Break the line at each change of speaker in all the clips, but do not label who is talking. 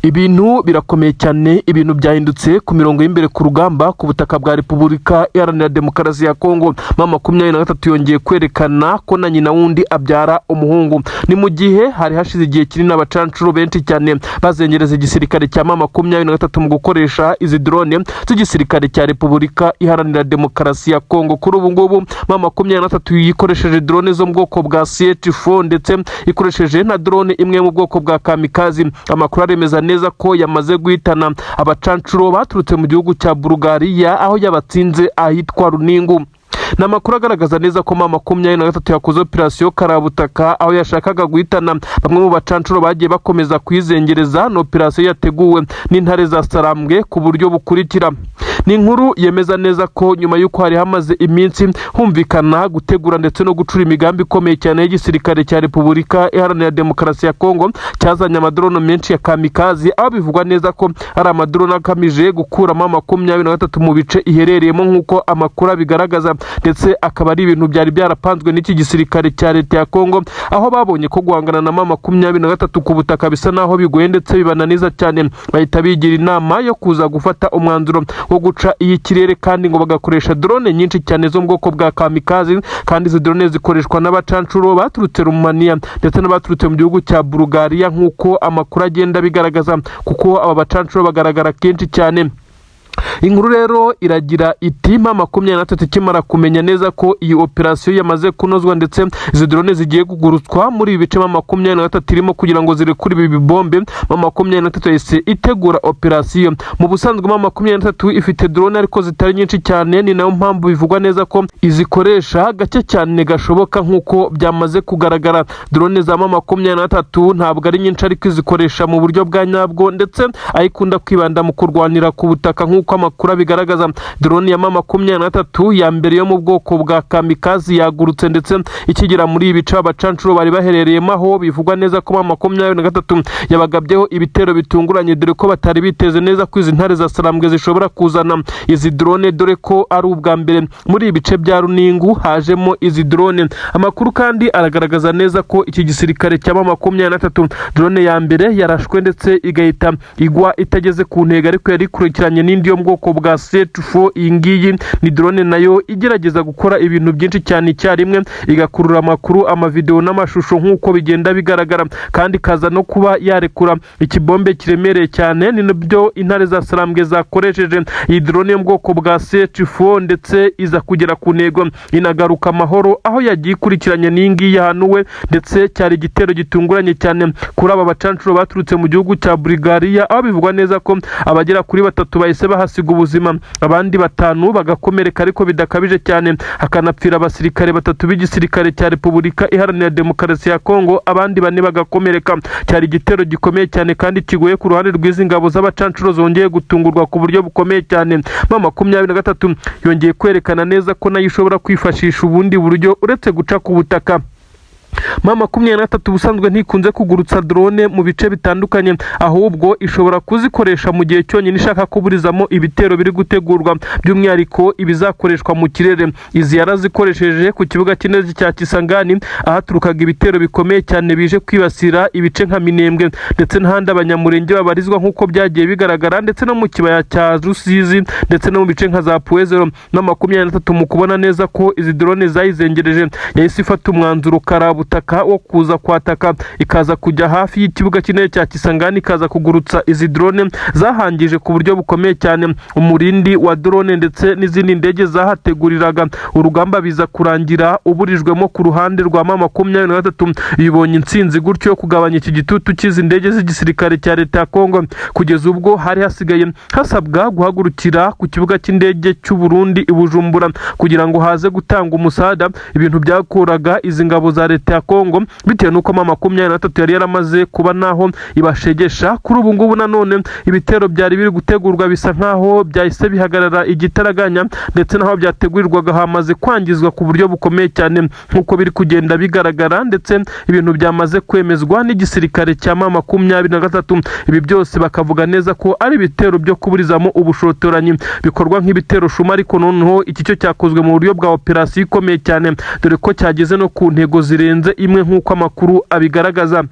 Ibintu birakomeye cyane, ibintu byahindutse ku mirongo y'imbere ku rugamba ku butaka bwa Repubulika Iharanira Demokarasi ya Kongo. Mama 23 yongeye kwerekana ko na nyina wundi abyara umuhungu. Ni mu gihe hari hashize igihe kinini abacancuro benshi cyane bazengereza igisirikare cya Mama 23 mu gukoresha izi drone z'igisirikare cya Repubulika Iharanira Demokarasi ya Kongo. Kuri ubu ngubu Mama 23 yikoresheje drone zo mu bwoko bwa CH4 ndetse ikoresheje na drone imwe mu bwoko bwa kamikazi. Amakuru aremeza neza ko yamaze guhitana abacancuro baturutse mu gihugu cya Bulgaria aho yabatsinze ahitwa Runingu. Namakuru agaragaza neza ko Mama 23 yakoze operation karabutaka aho yashakaga guhitana bamwe mu bacancuro bagiye bakomeza kwizengereza. No operation yateguwe n'intare za Sarambwe ku buryo bukurikira. Ni inkuru yemeza neza ko nyuma y'uko hari hamaze iminsi humvikana gutegura ndetse no gucura imigambi ikomeye cyane y'igisirikare cya Repubulika Iharanira Demokarasi ya Kongo cyazanye amadrone menshi ya kamikazi, aho bivugwa neza ko ari amadrone akamije gukura Mama 23 mu bice iherereyemo nk'uko amakuru bigaragaza, ndetse akaba ari ibintu byari byarapanzwe n'iki gisirikare cya leta ya Kongo, aho babonye ko guhangana na Mama 23 ku butaka bisa naho bigoye ndetse bibananiza cyane. Bahita bigira inama yo kuza gufata umwanzuro wo guca iyi kirere kandi ngo bagakoresha drone nyinshi cyane zo mu bwoko bwa kamikazi, kandi izi drone zikoreshwa n'abacancuro baturutse Romania ndetse n'abaturutse mu gihugu cya Bulgaria nk'uko amakuru agenda bigaragaza, kuko aba bacancuro bagaragara kenshi cyane. Inkuru rero iragira iti Mama 23 kimara kumenya neza ko iyi operation yamaze kunozwa ndetse izi drone zigiye kugurutswa muri ibi bice Mama 23 irimo kugira ngo zirekure ibi bombe. Mama 23 yise itegura operation. Mu busanzwe Mama 23 ifite drone ariko zitari nyinshi cyane, ni nayo mpamvu bivugwa neza ko izikoresha gake cyane gashoboka nk'uko byamaze kugaragara. Drone za Mama 23 ntabwo ari nyinshi ariko izikoresha mu buryo bwa nyabwo ndetse ayikunda kwibanda mu kurwanira ku butaka nk'uko amakuru bigaragaza. Drone ya Mama 23 ya mbere yo mu bwoko bwa kamikazi yagurutse ndetse ikigera muri ibice abacancuro bari baherereyemo, aho bivugwa neza ko Mama 23 yabagabyeho ibitero bitunguranye, dore ko batari biteze neza ko izi ntare za Sarambwe zishobora kuzana izi drone, dore ko ari ubwa mbere muri ibice bya Runingu hajemo izi drone. Amakuru kandi aragaragaza neza ko iki gisirikare cya Mama 23 drone ya mbere yarashwe ndetse igahita igwa itageze ku ntego, ariko yari kurikiranye n'indi yo mu bwoko bwa CH4. Iyi ngiyi ni drone nayo igerageza gukora ibintu byinshi cyane icyarimwe, igakurura amakuru, amavideo n'amashusho nk'uko bigenda bigaragara, kandi kaza no kuba yarekura ikibombe kiremereye cyane. Ni nabyo intare za Sarambwe zakoresheje iyi drone yo mu bwoko bwa CH4 ndetse iza kugera ku ntego inagaruka amahoro, aho yagiye ikurikiranye n'iyi ngiyi yahanuwe, ndetse cyari igitero gitunguranye cyane kuri aba bacancuro baturutse mu gihugu cya Bulgaria, aho bivugwa neza ko abagera kuri 3 bahise bahasiga ubuzima, abandi 5 bagakomereka ariko bidakabije cyane, hakanapfira abasirikare 3 b'igisirikare cya Repubulika Iharanira Demokarasi ya Kongo, abandi 4 bagakomereka. Cyari igitero gikomeye cyane kandi kigoye ku ruhande rw'izi ngabo z'abacancuro zongeye gutungurwa ku buryo bukomeye cyane. Mama 23 yongeye kwerekana neza ko nayo ishobora kwifashisha ubundi buryo uretse guca ku butaka. Mama 23 busanzwe ntikunze kugurutsa drone mu bice bitandukanye, ahubwo ishobora kuzikoresha mu gihe cyonyine ishaka kuburizamo ibitero biri gutegurwa, by'umwihariko ibizakoreshwa mu kirere. Izi yarazikoresheje ku kibuga cy'indege cya Kisangani ahaturukaga ibitero bikomeye cyane bije kwibasira ibice nka Minembwe ndetse n'ahandi abanyamurenge babarizwa nk'uko byagiye bigaragara, ndetse no mu kibaya cya Rusizi ndetse no mu bice nka za Puezero. Mama 23 mu kubona neza ko izi drone zayizengereje yahise ifata umwanzuro karabutaka wo kuza kwataka, ikaza kujya hafi y'ikibuga cy'indege cya Kisangani, ikaza kugurutsa izi drone zahangije ku buryo bukomeye cyane umurindi wa drone ndetse n'izindi ndege zahateguriraga urugamba. Biza kurangira uburijwemo ku ruhande rwa Mama 23 yibonye intsinzi gutyo kugabanya iki gitutu cy'izi ndege z'igisirikare cya leta ya Kongo. Kugeza ubwo hari hasigaye hasabwa guhagurukira ku kibuga cy'indege cy'u Burundi i Bujumbura kugira ngo haze gutanga umusada, ibintu byakuraga izi ngabo za leta ya Kongo, bitewe nuko Mama 23 yari yaramaze kuba naho ibashegesha. Kuri ubu ngubu nanone ibitero byari biri gutegurwa bisa nkaho byahise bihagarara igitaraganya, ndetse naho byategurirwaga hamaze kwangizwa ku buryo bukomeye cyane nk'uko biri kugenda bigaragara, ndetse ibintu byamaze kwemezwa n'igisirikare cya Mama 23. Ibi byose bakavuga neza ko ari ibitero byo kuburizamo ubushotoranyi bikorwa nk'ibitero shuma, ariko noneho iki cyo cyakozwe mu buryo bwa operation ikomeye cyane, dore ko cyageze no ku ntego zirenze imwe nk'uko amakuru abigaragaza.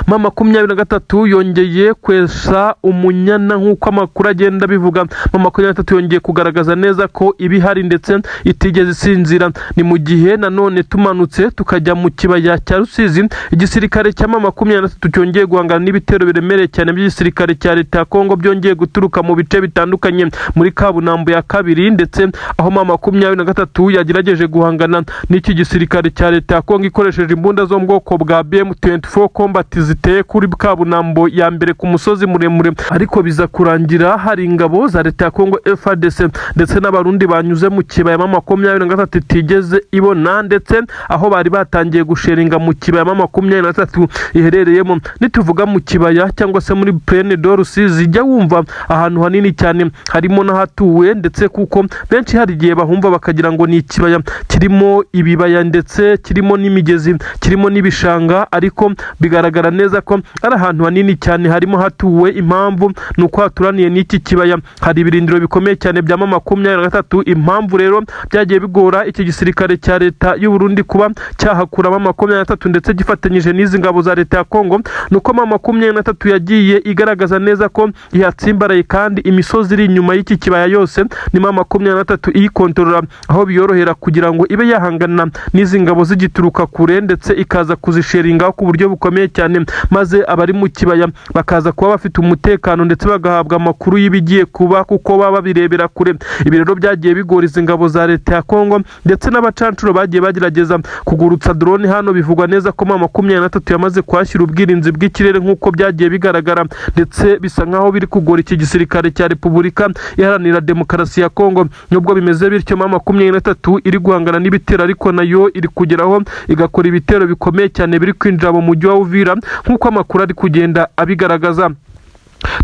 M23 yongeye kwesa umunyana nk'uko amakuru agenda bivuga. M23 yongeye kugaragaza neza ko ibihari ndetse itigeze isinzira. Ni mu gihe nanone tumanutse tukajya mu kibaya cya Rusizi, igisirikare cya M23 cyongeye guhangana n'ibitero biremereye cyane by'igisirikare cya leta ya Kongo byongeye guturuka mu bice bitandukanye muri Kabunambo ya kabiri, ndetse aho M23 yagerageje guhangana n'iki gisirikare cya leta ya Kongo ikoresheje imbunda zo mu bwoko bwa BM24 Combat ziteye kuri Kabunambo ya mbere ku musozi muremure, ariko biza kurangira hari ingabo za leta ya Kongo FARDC ndetse n'abarundi banyuze mu kibaya M23 itigeze ibona, ndetse aho bari batangiye gusheringa mu kibaya M23 iherereyemo. Nituvuga mu kibaya cyangwa se muri Plaine de Rusizi, jya wumva ahantu hanini cyane harimo n'ahatuwe, ndetse kuko benshi hari igihe bahumva bakagira ngo ni ikibaya kirimo ibibaya ndetse kirimo n'imigezi, kirimo n'ibishanga, ariko bigaragara neza ko ari ahantu hanini cyane harimo hatuwe. Impamvu nuko haturaniye n'iki kibaya hari ibirindiro bikomeye cyane bya M23. Impamvu rero byagiye bigora iki gisirikare cya leta y'u Burundi kuba cyahakura M23 ndetse gifatanyije n'izi ngabo za leta ya Kongo, nuko M23 yagiye igaragaza neza ko ihatsimbaraye, kandi imisozi iri inyuma y'iki kibaya yose ni M23 iyikontorora, aho biyorohera kugira ngo ibe yahangana n'izi ngabo zigituruka kure ndetse ikaza kuzisheringa ku buryo bukomeye cyane, maze abari mu kibaya bakaza kuba bafite umutekano ndetse bagahabwa amakuru y'ibigiye kuba kuko baba birebera kure. Ibi rero byagiye bigora izi ngabo za leta ya Kongo ndetse n'abacancuro bagiye bagerageza kugurutsa drone hano. Bivugwa neza ko M23 yamaze kwashyira ubwirinzi bw'ikirere nk'uko byagiye bigaragara, ndetse bisa nkaho biri kugora iki gisirikare cya Repubulika Iharanira Demokarasi ya Kongo. Nubwo bimeze bityo, M23 iri guhangana n'ibitero, ariko nayo iri kugeraho igakora ibitero bikomeye cyane biri kwinjira mu mujyi wa Uvira nk'uko amakuru ari kugenda abigaragaza.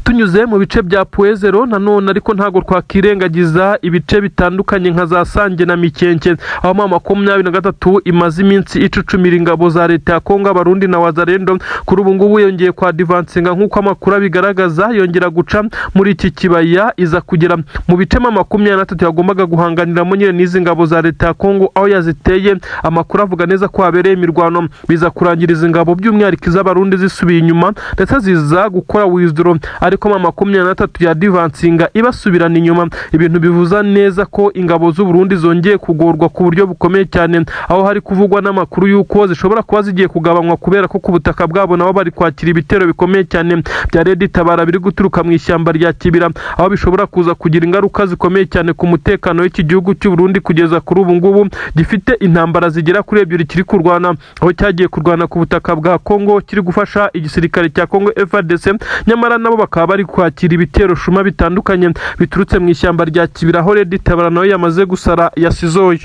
Tunyuze mu bice bya Puezero nanone, ariko ntago twakirengagiza ibice bitandukanye nka za Sange na Mikenke, aho M23 imaze iminsi icucumira ingabo za leta ya Kongo, Abarundi na Wazalendo. Kuri ubu ngubu yongeye kwa advancinga nk'uko amakuru abigaragaza, yongera guca muri iki kibaya iza kugera mu bice M23 yagombaga guhanganiramo nyine n'izi ngabo za leta ya Kongo, aho yaziteye. Amakuru avuga neza ko habereye imirwano, biza kurangiriza ingabo by'umwihariko iz'Abarundi zisubiye inyuma ndetse ziza gukora withdraw, ariko M23 ya advancinga ibasubirana inyuma. Ibintu bivuza neza ko ingabo z'u Burundi zongeye kugorwa ku buryo bukomeye cyane, aho hari kuvugwa n'amakuru yuko zishobora kuba zigiye kugabanywa kubera ko ku butaka bwabo nabo bari kwakira ibitero bikomeye cyane bya Red Tabara biri guturuka mu ishyamba rya Kibira, aho bishobora kuza kugira ingaruka zikomeye cyane ku mutekano w'iki gihugu cy'u Burundi. Kugeza kuri ubu ngubu gifite intambara zigera kuri ebyiri kiri kurwana, aho cyagiye kurwana ku butaka bwa Kongo kiri gufasha igisirikare cya Kongo FARDC, nyamara nabo bakaba bari kwakira ibitero shuma bitandukanye biturutse mu ishyamba rya Kibira, aho Red Tabara nayo yamaze gusara yasizoye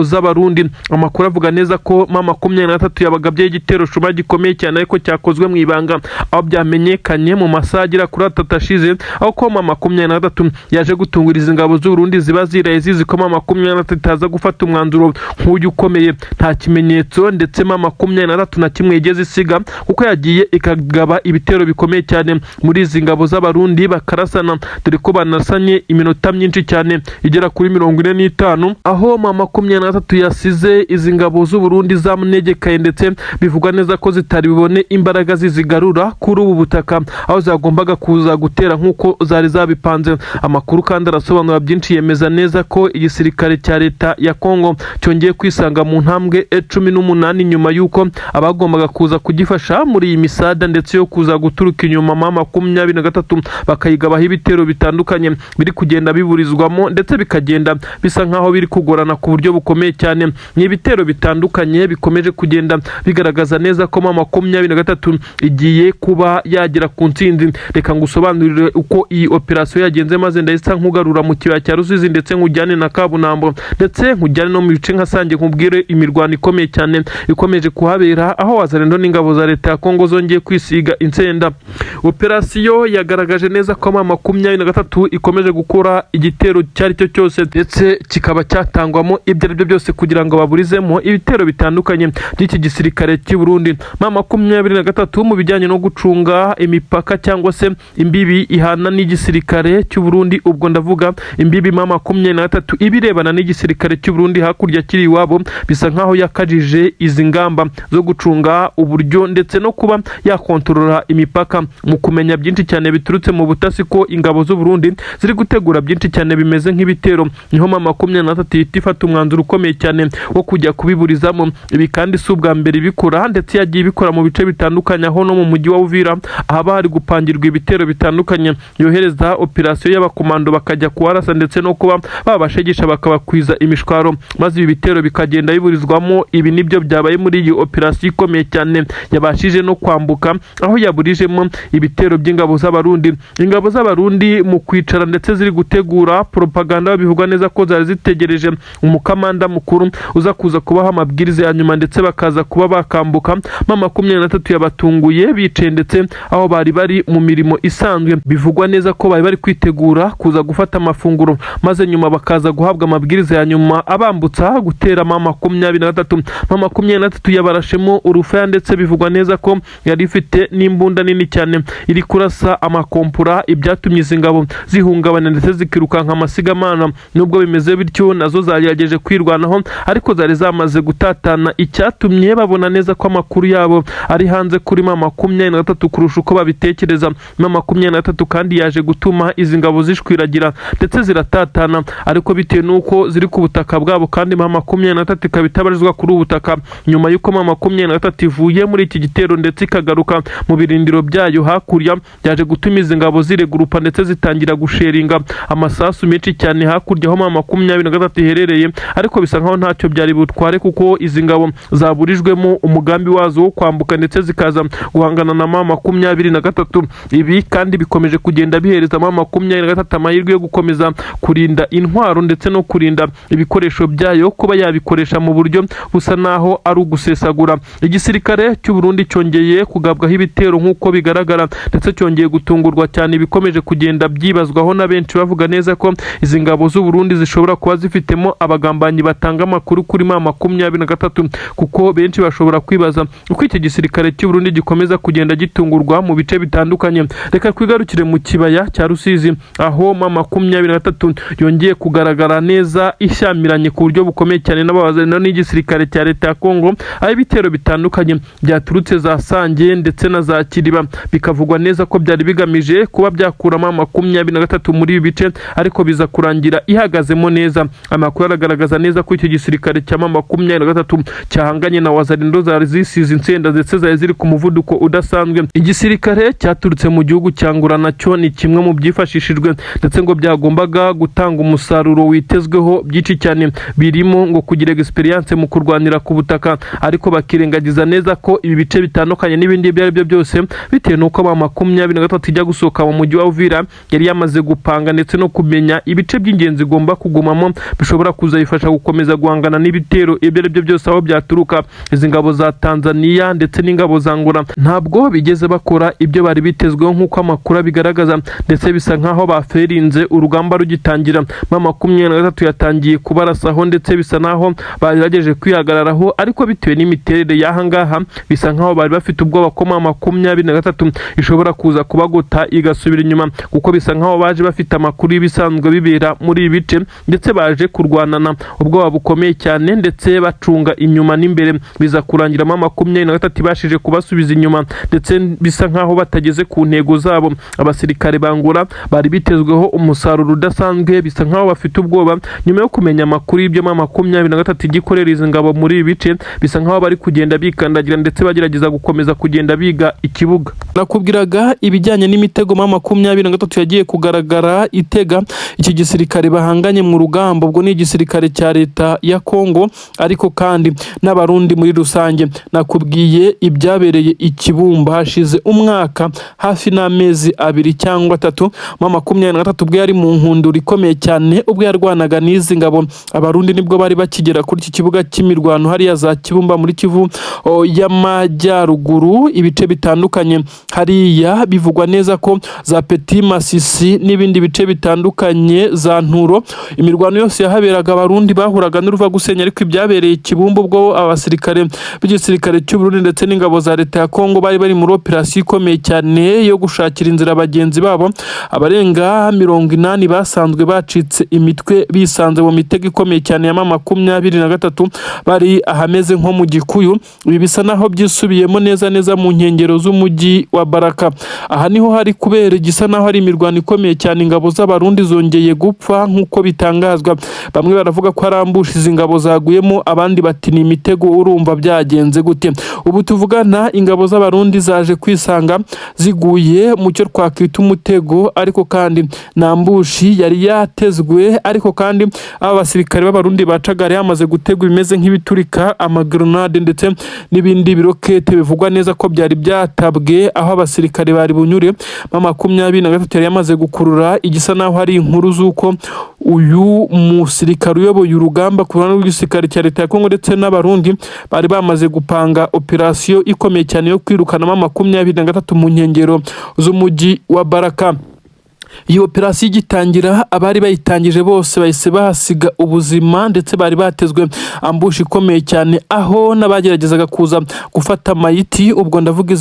z'Abarundi. Amakuru avuga neza ko M23 yabagabye igitero shuma gikomeye cyane, ariko cyakozwe mu ibanga, aho byamenyekanye mu masaha agera kuri 3 ashize, aho ko M23 yaje gutunguriza ingabo z'u Burundi ziba ziraye zizi ko M23 itaza gufata umwanzuro nk'uyu ukomeye. Nta kimenyetso ndetse M23 na kimwe igeze isiga, kuko yagiye ikagaba ibitero bikomeye cyane muri izi ngabo z'Abarundi bakarasana, dore ko banasanye iminota myinshi cyane igera kuri 45, aho M23 yasize izi ngabo z'u Burundi zamunegekaye, ndetse bivugwa neza ko zitari bibone imbaraga zizigarura kuri ubu butaka, aho zagombaga kuza gutera nk'uko zari zabipanze. Amakuru kandi arasobanura byinshi, yemeza neza ko igisirikare cya leta ya Kongo cyongeye kwisanga mu ntambwe 18 nyuma y'uko abagombaga kuza kugifasha muri iyi misada ndetse yo kuza guturuka inyuma M23 bakayigabaho ibitero bitandukanye biri kugenda biburizwamo, ndetse bikagenda bisa nkaho biri kugorana ku buryo bukomeye cyane. Ni ibitero bitandukanye bikomeje kugenda bigaragaza neza ko M23 igiye kuba yagera ku ntsinzi. Reka ngusobanurire uko iyi operation yagenze, maze ndahita nkugarura mu kibaya cya Rusizi ndetse nkujyane na Kabunambo, ndetse nkujyane no mu bice nka Sange nkubwire imirwano ikomeye cyane ikomeje kuhabera, aho Wazalendo n'ingabo za leta ya Kongo zongeye kwisiga insenda. Operation ya yagaragaje neza ko M23 ikomeje gukora igitero cyari cyo cyose ndetse kikaba cyatangwamo ibyo ari byo byose kugira ngo baburizemo ibitero bitandukanye by'iki gisirikare cy'u Burundi. M23 mu bijyanye no gucunga imipaka cyangwa se imbibi ihana n'igisirikare cy'u Burundi, ubwo ndavuga imbibi M23 ibirebana n'igisirikare cy'u Burundi hakurya kiri iwabo, bisa nkaho yakajije izi ngamba zo gucunga uburyo ndetse no kuba yakontorora imipaka. Mu kumenya byinshi cyane biturutse mu butasi ko ingabo z'u Burundi ziri gutegura byinshi cyane bimeze nk'ibitero, niho M23 ifata umwanzuro ukomeye cyane wo kujya kubiburizamo. Ibi kandi si ubwa mbere bikora ndetse yagiye bikora mu bice bitandukanye, aho no mu mujyi wa Uvira ahaba hari gupangirwa ibitero bitandukanye, yohereza operasiyo y'abakomando bakajya kuwarasa ndetse no kuba babashegesha bakabakwiza imishwaro, maze ibi bitero bikagenda biburizwamo. Ibi nibyo byabaye muri iyi operasiyo ikomeye cyane yabashije no kwambuka, aho yaburijemo ibitero by'ingabo z'abarundi. Ingabo z'abarundi mu kwicara ndetse ziri gutegura propaganda, bivugwa neza ko zari zitegereje umukamanda mukuru uza kuza kubaha amabwiriza ya nyuma ndetse bakaza kuba bakambuka. M23 yabatunguye bicaye ndetse aho bari mu mirimo isanzwe, bivugwa neza ko bari kwitegura kuza gufata amafunguro, maze nyuma bakaza guhabwa amabwiriza ya nyuma abambutsa gutera M23. M23 yabarashemo urufaya ndetse bivugwa neza ko yari ifite n'imbunda nini cyane iri kurasa amakompura, ibyatumye izi ngabo zihungabana ndetse zikirukanka amasigamana. Nubwo bimeze bityo nazo zagerageje kwirwanaho, ariko zari zamaze gutatana, icyatumye babona neza ko amakuru yabo ari hanze kuri M23 kurusha uko babitekereza. M23 kandi yaje gutuma izi ngabo zishwiragira ndetse ziratatana, ariko bitewe nuko ziri ku butaka bwabo kandi M23 ikaba itabarizwa kuri ubutaka, nyuma yuko M23 ivuye muri iki gitero ndetse ikagaruka mu birindiro byayo hakurya, yaje gutuma izi ngabo ziregurupa ndetse zitangira gusheringa amasasu menshi cyane hakurya aho M23 iherereye, ariko bisa nkaho ntacyo byari butware kuko izi ngabo zaburijwemo umugambi wazo wo kwambuka ndetse zikaza guhangana na M23. Ibi kandi bikomeje kugenda bihereza M23 amahirwe yo gukomeza kurinda intwaro ndetse no kurinda ibikoresho byayo kuba yabikoresha mu buryo busa naho ari ugusesagura. Igisirikare cy'u Burundi cyongeye kugabwaho ibitero nk'uko bigaragara ndetse cyongeye gutungurwa cyane, bikomeje kugenda byibazwaho na benshi bavuga neza ko izi ngabo z'u Burundi zishobora kuba zifitemo abagambanyi batanga amakuru kuri M23, kuko benshi bashobora kwibaza uko iki gisirikare cy'u Burundi gikomeza kugenda gitungurwa mu bice bitandukanye. Reka twigarukire mu kibaya cya Rusizi, aho M23 yongeye kugaragara neza ishyamiranye ku buryo bukomeye cyane n'abazana n'igisirikare cya leta ya Kongo, aho ibitero bitandukanye byaturutse za Sange ndetse na za Kiriba, bikavugwa neza ko byari bigamije kuba byakuramo M23 muri ibi bice, ariko biza kurangira ihagazemo neza. Amakuru aragaragaza neza ko icyo gisirikare cya M23 cyahanganye na Wazalendo zari zisize insenda ndetse zari ziri ku muvuduko udasanzwe. Igisirikare cyaturutse mu gihugu cya Ngura nacyo ni kimwe mu byifashishijwe ndetse ngo byagombaga gutanga umusaruro witezweho byinshi cyane, birimo ngo kugira experience mu kurwanira ku butaka, ariko bakirengagiza neza ko ibi bice bitandukanye n'ibindi ibyo ari byo byose bitewe nuko M23 ijya gusohoka mu mujyi wa Uvira yari yamaze gupanga ndetse no kumenya ibice by'ingenzi igomba kugumamo bishobora kuzayifasha gukomeza guhangana n'ibitero ibyo ari byo byose aho byaturuka. Izi ngabo za Tanzania ndetse n'ingabo za Ngura ntabwo bigeze bakora ibyo bari bitezweho nk'uko amakuru bigaragaza, ndetse bisa nkaho baferinze urugamba rugitangira. M23 yatangiye kubarasaho ndetse bisa naho bagerageje kwihagararaho, ariko bitewe n'imiterere y'aha ngaha bisa nkaho bari bafite ubwoba ko M23 ishobora kuza kubagota igasubira inyuma, kuko bisa nkaho baje bafite amakuru y'ibisanzwe bibera muri ibi bice ndetse baje kurwanana ubwoba bukomeye cyane ndetse bacunga inyuma n'imbere. Biza kurangira M23 ibashije kubasubiza inyuma ndetse bisa nkaho batageze ku ntego zabo. Abasirikare bangura bari bitezweho umusaruro udasanzwe, bisa nkaho bafite ubwoba nyuma yo kumenya amakuru y'ibyo M23 igikorera izi ngabo muri ibi bice. Bisa nkaho bari kugenda bikandagira ndetse bagerageza gukomeza kugenda biga ikibuga. Nakubwiraga ibijyanye n'imitego M23 yagiye kugaragara itega iki gisirikare bahanganye mu rugamba, ubwo ni igisirikare cya leta ya Kongo ariko kandi n'abarundi muri rusange. Nakubwiye ibyabereye Ikibumba hashize umwaka hafi n'amezi 2 cyangwa 3, M23 ubwo yari mu nkundura ikomeye cyane ubwo yarwanaga n'izi ngabo. Abarundi nibwo bari bakigera kuri iki kibuga cy'imirwano hariya za Kibumba muri Kivu y'Amajyaruguru, ibice bitandukanye hariya bivugwa neza neza ko za Petit Masisi n'ibindi bice bitandukanye za Nturo imirwano yose yahaberaga abarundi bahuraga n'uruva gusenya, ariko ibyabereye Kibumbu ubwo abasirikare b'igisirikare cy'u Burundi ndetse n'ingabo za leta ya Kongo bari muri operasiyo ikomeye cyane yo gushakira inzira abagenzi babo. Abarenga 80 basanzwe bacitse imitwe bisanze mu mitego ikomeye cyane ya 23 bari ahameze nko mu Gikuyu. Ibi bisa naho byisubiyemo neza mu nkengero z'umujyi wa Baraka. Aha niho hari kubera igisa naho hari imirwano ikomeye cyane, ingabo z'abarundi zongeye gupfa nk'uko bitangazwa. Bamwe baravuga ko arambushi izi ngabo zaguyemo, abandi bati ni imitego. Urumva byagenze gute? Ubu tuvugana ingabo z'abarundi zaje kwisanga ziguye mu cyo twakwita umutego, ariko kandi nambushi yari yatezwe, ariko kandi aba basirikare b'abarundi bacagare yamaze gutegwa bimeze nk'ibiturika, amagrenade ndetse n'ibindi birokete bivugwa neza ko byari byatabwe aho abasirikare bari bunyure. 23 yari yamaze gukurura igisa naho hari inkuru z'uko uyu musirikare uyoboye urugamba ku ruhande rw'igisirikare cya leta ya Kongo ndetse n'abarundi bari bamaze gupanga operasiyo ikomeye cyane yo kwirukana 23 mu nkengero z'umujyi wa Baraka. Iyi operasiyo igitangira abari bayitangije bose bahise bahasiga ubuzima, ndetse bari batezwe ambushi ikomeye cyane aho n'abageragezaga kuza gufata mayiti, ubwo ndavuga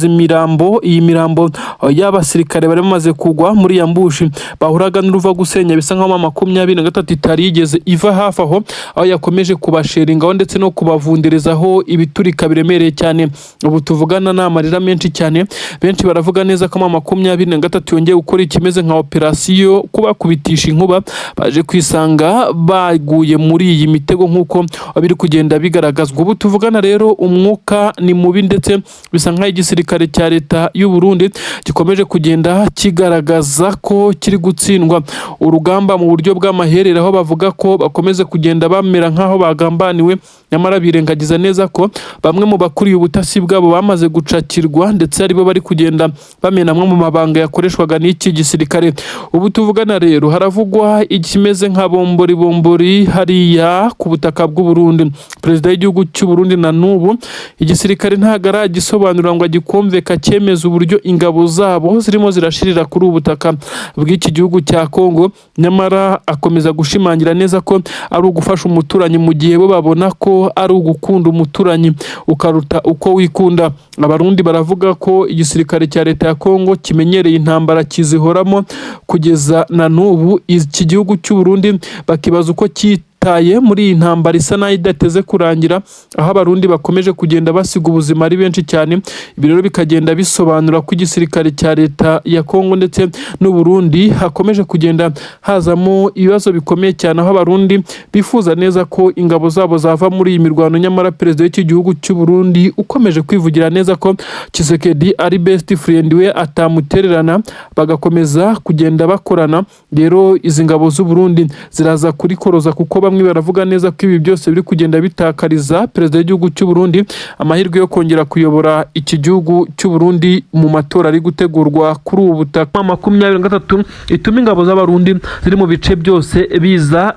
iyi mirambo y'abasirikare bari bamaze kugwa muri ambushi bahuraga n'uruva gusenya. Bisa nkaho 23 itari yigeze iva hafi aho yakomeje kubasheringaho ndetse no kubavunderezaho ibiturika biremereye cyane. Ubu tuvugana n'amarira menshi cyane, benshi baravuga neza ko 23 yongeye gukora ikimeze nka operasiyo kubakubitisha inkuba, baje kwisanga baguye muri iyi mitego nk'uko biri kugenda bigaragazwa. Ubu tuvugana rero umwuka ni mubi, ndetse bisa nkaho igisirikare cya leta y'u Burundi gikomeje kugenda kigaragaza ko kiri gutsindwa urugamba mu buryo bw'amaherere, aho bavuga ko bakomeze kugenda bamera nkaho bagambaniwe, nyamara birengagiza neza ko bamwe mu bakuriye ubutasi bwabo bamaze gucakirwa, ndetse aribo bari kugenda bamenamwe mu mabanga yakoreshwaga n'iki gisirikare. Ubu tuvugana rero haravugwa ikimeze nka bombori hariya ku butaka bw'u Burundi. Perezida w'igihugu cy'u Burundi na n'ubu igisirikare ntago aragisobanura ngo agikomveka cyemeza uburyo ingabo zabo zirimo zirashirira kuri ubu butaka bw'iki gihugu cya Kongo, nyamara akomeza gushimangira neza ko ari ugufasha umuturanyi mu gihe bo babona ko ari ugukunda umuturanyi ukaruta uko wikunda. Abarundi baravuga ko igisirikare cya leta ya Kongo kimenyereye intambara kizihoramo kugeza na n'ubu. Iki gihugu cy'u Burundi bakibaza uko cyitaye muri iyi ntambara isa naho idateze kurangira, aho abarundi bakomeje kugenda basiga ubuzima ari benshi cyane. Ibi rero bikagenda bisobanura ko igisirikare cya leta ya Kongo ndetse n'u Burundi hakomeje kugenda hazamo ibibazo bikomeye cyane, aho abarundi bifuza neza ko ingabo zabo zava muri iyi mirwano, nyamara perezida w'iki gihugu cy'u Burundi ukomeje kwivugira neza ko Tshisekedi ari best friend we atamutererana, bagakomeza kugenda bakorana. Rero izi ngabo z'u Burundi ziraza kurikoroza, kuko bamwe baravuga neza ko ibi byose biri kugenda bitakariza perezida w'igihugu cy'u Burundi amahirwe yo kongera kuyobora iki gihugu cy'u Burundi mu matora ari gutegurwa kuri ubu butaka. 23 ituma ingabo z'abarundi ziri mu bice byose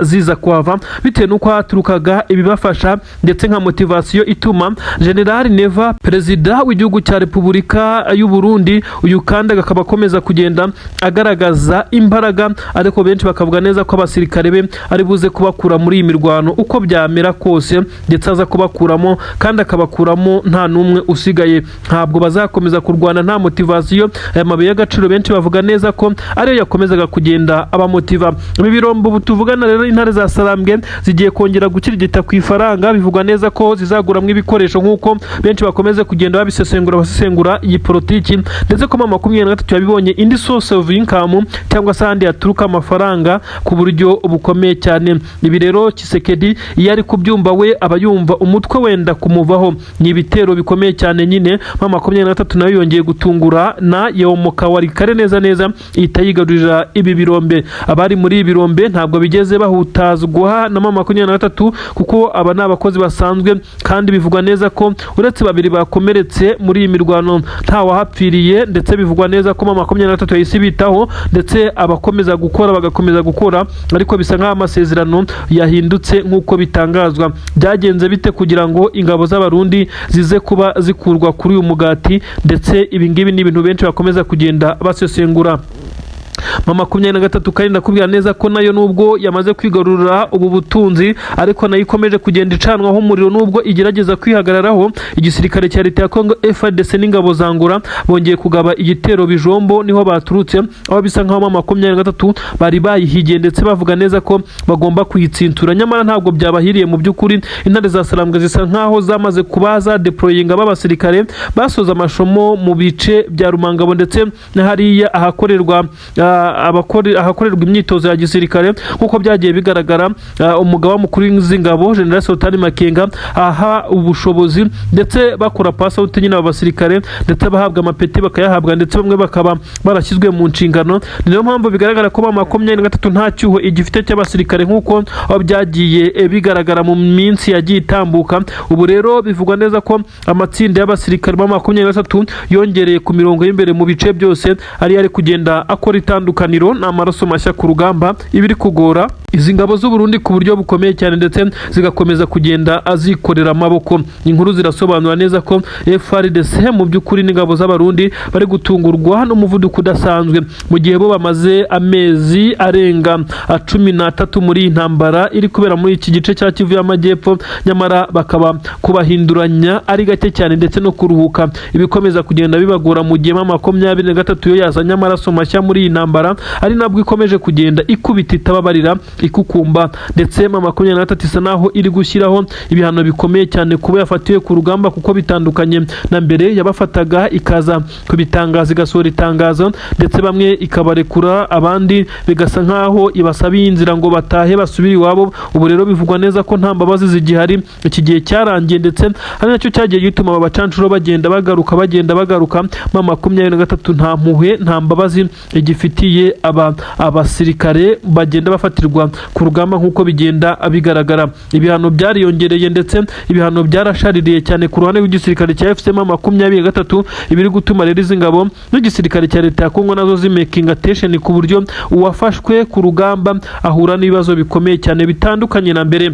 ziza kuhava bitewe n'uko haturukaga ibibafasha, ndetse nka motivasiyo ituma General Neva perezida w'igihugu cya Repubulika y'u Burundi uyu kandi akaba akomeza kugenda agaragaza imbaraga, ariko benshi bakavuga neza ko abasirikare be ari buze kubakura muri iyi mirwano uko byamera kose, ndetse aza kubakuramo kandi akabakuramo nta n'umwe usigaye. Ntabwo bazakomeza kurwana nta motivasiyo. Aya mabuye y'agaciro benshi bavuga neza ko ariyo yakomezaga kugenda abamotiva. Ibi birombo tuvugana rero intare za Sarambwe zigiye kongera gukirigita ku ifaranga, bivugwa neza ko zizaguramwe ibikoresho nk'uko benshi bakomeze kugenda basesengura iyi politiki, ndetse ko 23 yabibonye indi source of income cyangwa se ahandi haturuka amafaranga ku buryo bukomeye cyane. Ibi rero Tshisekedi iyo ari kubyumva we aba yumva umutwe wenda kumuvaho. Ni ibitero bikomeye cyane nyine. 23 nayo yongeye gutungura na yomoka wari kare neza ihita yigarurira ibi birombe. Abari muri ibi birombe ntabwo bigeze bahutazwa na 23 kuko aba ni abakozi basanzwe, kandi bivugwa neza ko uretse babiri bakomeretse muri iyi mirwano nta wahapfiriye, ndetse bivugwa neza ko 23 yahise bitaho, ndetse abakomeza gukora bagakomeza gukora, ariko bisa nk'aho amasezerano yahindutse nk'uko bitangazwa. Byagenze bite kugira ngo ingabo z'abarundi zize kuba zikurwa kuri uyu mugati? Ndetse ibi ngibi ni ibintu benshi bakomeza kugenda basesengura. Mama 23 kandi ndakubwira neza ko nayo nubwo yamaze kwigarurira ubu butunzi, ariko nayo ikomeje kugenda icanwaho umuriro nubwo igerageza kwihagararaho. Igisirikare cya leta ya Kongo FARDC n'ingabo za Angola bongeye kugaba igitero Bijombo, niho baturutse, aho bisa nkaho Mama 23 bari bayihigiye ndetse bavuga neza ko bagomba kuyitsintura. Nyamara ntabwo byabahiriye mu by'ukuri. Intare za Sarambwe zisa nkaho zamaze kubaza deployinga b'abasirikare basoza amashomo mu bice bya Rumangabo ndetse na hariya ahakorerwa imyitozo ya gisirikare nkuko byagiye bigaragara. Umugaba mukuru w'ingabo General Sultan Makenga aha ubushobozi ndetse bakora pass out nyine abasirikare ndetse bahabwa amapeti bakayahabwa ndetse bamwe bakaba barashyizwe mu nshingano. Niyo mpamvu bigaragara ko Mama 23 nta cyuho igifite cy'abasirikare nkuko byagiye bigaragara mu minsi yagiye itambuka. Ubu rero bivugwa neza ko amatsinda y'abasirikare ba 23 yongereye ku mirongo y'imbere mu bice byose ari kugenda akora itandukaniro n'amaraso mashya ku rugamba ibiri kugora izi ngabo z'u Burundi ku buryo bukomeye cyane ndetse zigakomeza kugenda azikorera amaboko. Inkuru zirasobanura neza ko FARDC mu by'ukuri n'ingabo z'abarundi bari gutungurwa n'umuvuduko udasanzwe mu gihe bo bamaze amezi arenga 13 muri intambara iri kubera muri iki gice cya Kivu y'Amajyepfo, nyamara bakaba kubahinduranya ari gake cyane ndetse no kuruhuka ibikomeza kugenda bibagora mu gihe Mama 23 yo yazanye amaraso mashya muri iyi ntambara, ari nabwo ikomeje kugenda ikubita itababarira ikukumba. Ndetse Mama 23 isa naho iri gushyiraho ibihano bikomeye cyane kuba yafatiwe ku rugamba, kuko bitandukanye na mbere yabafataga ikaza kubitangaza igasohora itangazo ndetse bamwe ikabarekura, abandi bigasa nkaho ibasabiye inzira ngo batahe basubire iwabo. Ubu rero bivugwa neza ko nta mbabazi zigihari, iki gihe cyarangiye ndetse ari nacyo cyagiye gituma aba bacancuro bagenda bagaruka. Mama 23 nta mpuhwe nta mbabazi igifitiye abasirikare bagenda bafatirwa ku rugamba nkuko bigenda bigaragara. Ibihano byariyongereye ndetse ibihano byarashaririye cyane ku ruhande rw'igisirikare cya FCM 23 ibiri gutuma rero izi ngabo n'igisirikare cya leta ya Kongo nazo zimaking attention ku buryo uwafashwe ku rugamba ahura n'ibibazo bikomeye cyane bitandukanye na mbere.